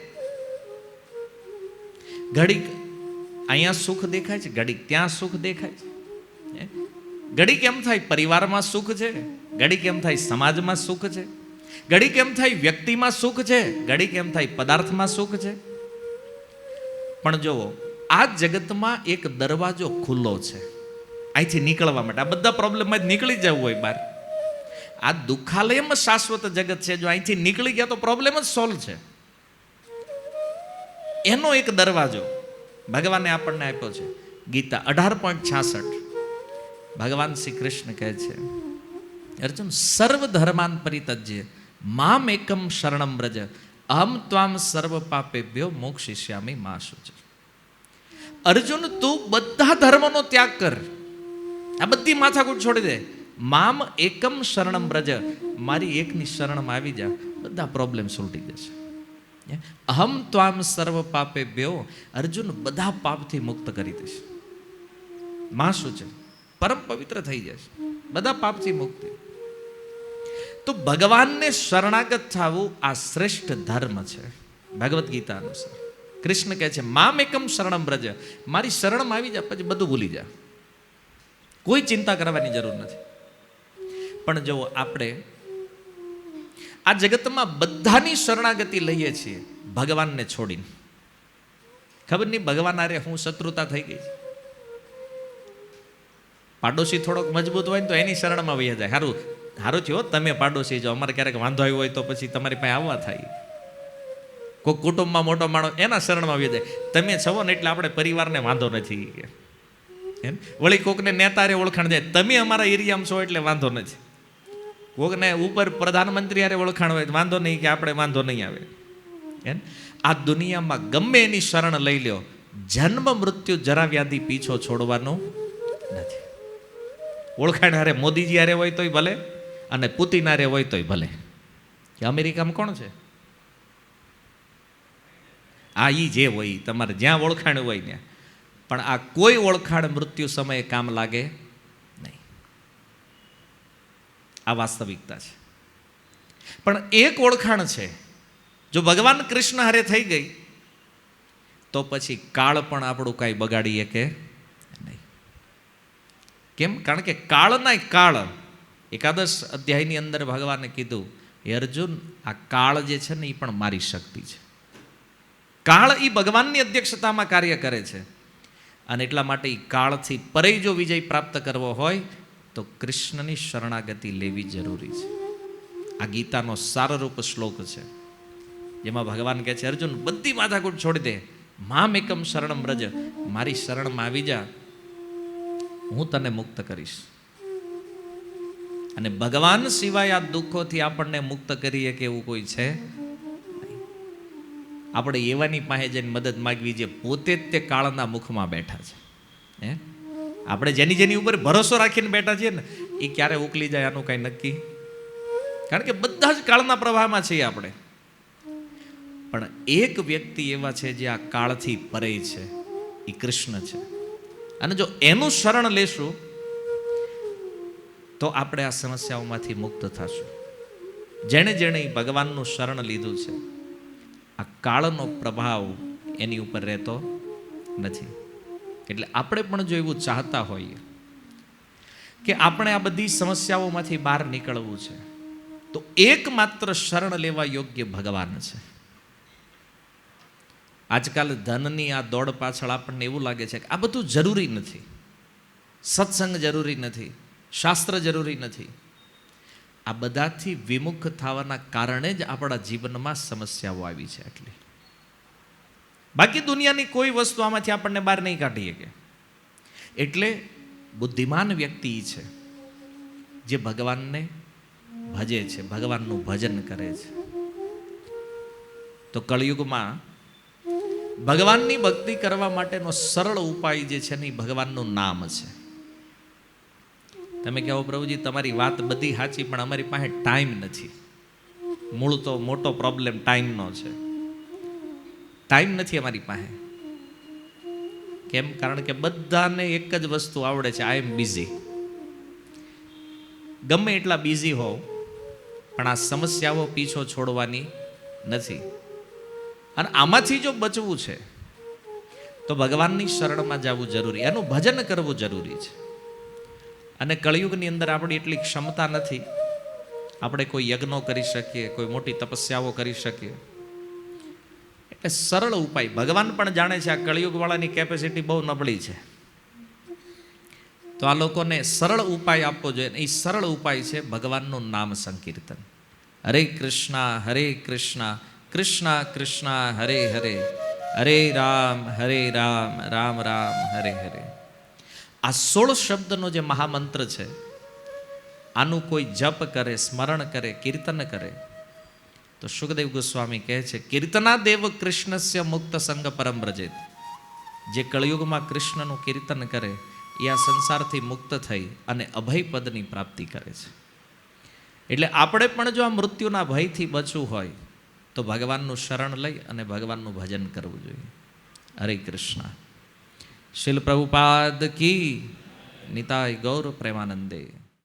ઘડીક અહીંયા સુખ દેખાય છે, ઘડીક ત્યાં સુખ દેખાય છે. ઘડીક એમ થાય પરિવારમાં સુખ છે, ઘડીક એમ થાય સમાજમાં સુખ છે, ઘડીક એમ થાય વ્યક્તિમાં સુખ છે, ઘડીક એમ થાય પદાર્થમાં સુખ છે. પણ જુઓ, આ જગતમાં એક દરવાજો ખુલ્લો છે અહીંથી નીકળવા માટે. આ બધા પ્રોબ્લેમમાં નીકળી જવું હોય બહાર. આ દુઃખાલયમાં શાશ્વત જગત છે. જો અહીંથી નીકળી ગયા તો પ્રોબ્લેમ જ સોલ્વ છે. એનો એક દરવાજો ભગવાને આપણને આપ્યો છે. ગીતા 18.66 ભગવાન શ્રી કૃષ્ણ કહે છે, અર્જુન સર્વ ધર્માન પરિત્યજ્ય મામ એકમ શરણમ વ્રજ અહમ ત્વામ સર્વ પાપેભ્યો મોક્ષિષ્યામિ મા શુચિ. અર્જુન, તું બધા ધર્મનો ત્યાગ કર, આ બધી માથાકૂટ છોડી દે. મામ એકમ શરણમ વ્રજ, મારી એકની શરણમાં આવી જા, બધા પ્રોબ્લેમ સોલ્ટી જશે. અહમ ત્વામ સર્વ પાપેભ્યો, અર્જુન બધા પાપથી મુક્ત કરી દઈશ. માં શું છે? પરમ પવિત્ર થઈ જશે, બધા પાપથી મુક્તિ. તો ભગવાનને શરણાગત થવું આ શ્રેષ્ઠ ધર્મ છે ભગવદ્ ગીતા અનુસાર. કૃષ્ણ કહે છે મામ એકમ શરણમ વ્રજ, મારી શરણમાં આવી જા, પછી બધું ભૂલી જા, કોઈ ચિંતા કરવાની જરૂર નથી. પણ જો આપણે આ જગતમાં બધાની શરણાગતિ લઈએ છીએ ભગવાનને છોડીને. ખબર નહીં ભગવાન આરે હું શત્રુતા થઈ ગઈ છે. પાડોશી થોડોક મજબૂત હોય ને તો એની શરણમાં વહી જાય. સારું સારું થયો તમે પાડોશી, જો અમારે ક્યારેક વાંધો આવ્યો હોય તો પછી તમારી પાસે આવવા થાય. કોઈ કુટુંબમાં મોટો માણસ એના શરણમાં વહી જાય. તમે છો ને એટલે આપણે પરિવારને વાંધો નથી. એમ વળી કોકને નેતારે ઓળખાણ જાય, તમે અમારા એરિયામાં છો એટલે વાંધો નથી. કોકને ઉપર પ્રધાનમંત્રી હારે ઓળખાણ હોય વાંધો નહીં, કે આપણે વાંધો નહીં આવે. એમ આ દુનિયામાં ગમે એની શરણ લઈ લ્યો, જન્મ મૃત્યુ જરા વ્યાધિ પીછો છોડવાનો નથી. ઓળખાણ હારે મોદીજી હારે હોય તોય ભલે, અને પુતિન હારે હોય તોય ભલે. કે અમેરિકામાં કોણ છે? આ ઈ જે હોય તમારે જ્યાં ઓળખાણ હોય ત્યાં. પણ આ કોઈ ઓળખાણ મૃત્યુ સમયે કામ લાગે નહીં. આ વાસ્તવિકતા છે. પણ એક ઓળખાણ છે, જો ભગવાન કૃષ્ણ હારે થઈ ગઈ તો પછી કાળ પણ આપણું કાંઈ બગાડીએ કે નહીં. કેમ? કારણ કે કાળના કાળ, એકાદશ અધ્યાયની અંદર ભગવાને કીધું, હે અર્જુન, આ કાળ જે છે ને એ પણ મારી શક્તિ છે. કાળ એ ભગવાનની અધ્યક્ષતામાં કાર્ય કરે છે. અને એટલા માટે એ કાળથી પરે જો વિજય પ્રાપ્ત કરવો હોય તો કૃષ્ણની શરણાગતિ લેવી જરૂરી છે. આ ગીતાનો સારરૂપ શ્લોક છે, જેમાં ભગવાન કહે છે, અર્જુન બધી માથાકૂટ છોડી દે, મામ એકમ શરણમ વ્રજ, મારી શરણમાં આવી જા, હું તને મુક્ત કરીશ. અને ભગવાન સિવાય આ દુઃખોથી આપણને મુક્ત કરીએ કે એવું કોઈ છે? આપણે એવાની પાસે જઈને મદદ માગવી, જે પોતે જ તે કાળના મુખમાં બેઠા છે. આપણે જેની ઉપર ભરોસો રાખીને બેઠા છીએ ને, એ ક્યારે ઉકલી જાય આનું કાંઈ નક્કી. કારણ કે બધા જ કાળના પ્રવાહમાં છીએ આપણે. પણ એક વ્યક્તિ એવા છે જે આ કાળથી પરે છે, એ કૃષ્ણ છે. અને જો એનું શરણ લેશું તો આપણે આ સમસ્યાઓમાંથી મુક્ત થશું. જેણે જેણે ભગવાનનું શરણ લીધું છે, આ કાળનો પ્રભાવ એની ઉપર રહેતો નથી. એટલે આપણે પણ જો એવું ચાહતા હોઈએ કે આપણે આ બધી સમસ્યાઓમાંથી બહાર નીકળવું છે, તો એકમાત્ર શરણ લેવા યોગ્ય ભગવાન છે. આજકાલ ધનની આ દોડ પાછળ આપણને એવું લાગે છે કે આ બધું જરૂરી નથી, સત્સંગ જરૂરી નથી, શાસ્ત્ર જરૂરી નથી. આ બધાથી વિમુખ થવાના કારણે જ આપણા જીવનમાં સમસ્યાઓ આવી છે. એટલે બાકી દુનિયાની કોઈ વસ્તુ આમાંથી આપણને બહાર નહીં કાઢી શકે. એટલે બુદ્ધિમાન વ્યક્તિ છે જે ભગવાનને ભજે છે, ભગવાનનું ભજન કરે છે. તો કળિયુગમાં ભગવાનની ભક્તિ કરવા માટેનો સરળ ઉપાય જે છે ને એ ભગવાનનું નામ છે. તમે કહો, પ્રભુજી તમારી વાત બધી સાચી, પણ અમારી પાસે ટાઈમ નથી. મૂળ તો મોટો પ્રોબ્લેમ ટાઈમનો છે. ટાઈમ નથી અમારી પાસે. કેમ? કારણ કે બધાને એક જ વસ્તુ આવડે છે, આઈ એમ બિઝી. ગમે એટલા બિઝી હોવ, પણ આ સમસ્યાઓ પીછો છોડવાની નથી. અને આમાંથી જો બચવું છે તો ભગવાનની શરણમાં જવું જરૂરી, એનું ભજન કરવું જરૂરી છે. અને કળિયુગની અંદર આપણી એટલી ક્ષમતા નથી, આપણે કોઈ યજ્ઞો કરી શકીએ, કોઈ મોટી તપસ્યાઓ કરી શકીએ. એટલે સરળ ઉપાય, ભગવાન પણ જાણે છે આ કળિયુગવાળાની કેપેસિટી બહુ નબળી છે, તો આ લોકોને સરળ ઉપાય આપવો જોઈએ. એ સરળ ઉપાય છે ભગવાનનું નામ સંકીર્તન. હરે કૃષ્ણ કૃષ્ણ કૃષ્ણ હરે હરે, હરે રામ રામ રામ હરે હરે. આ 16 શબ્દનો જે મહામંત્ર છે, આનું કોઈ જપ કરે, સ્મરણ કરે, કીર્તન કરે, તો સુખદેવ ગોસ્વામી કહે છે, કીર્તના દેવ કૃષ્ણસ્ય મુક્ત સંગ પરમ વ્રજેત. જે કળિયુગમાં કૃષ્ણનું કીર્તન કરે એ આ સંસારથી મુક્ત થઈ અને અભય પદની પ્રાપ્તિ કરે છે. એટલે આપણે પણ જો આ મૃત્યુના ભયથી બચવું હોય તો ભગવાનનું શરણ લઈ અને ભગવાનનું ભજન કરવું જોઈએ. હરે કૃષ્ણ. શીલ પ્રભુપાદ કી. નિતાય ગૌર પ્રેમાનંદે.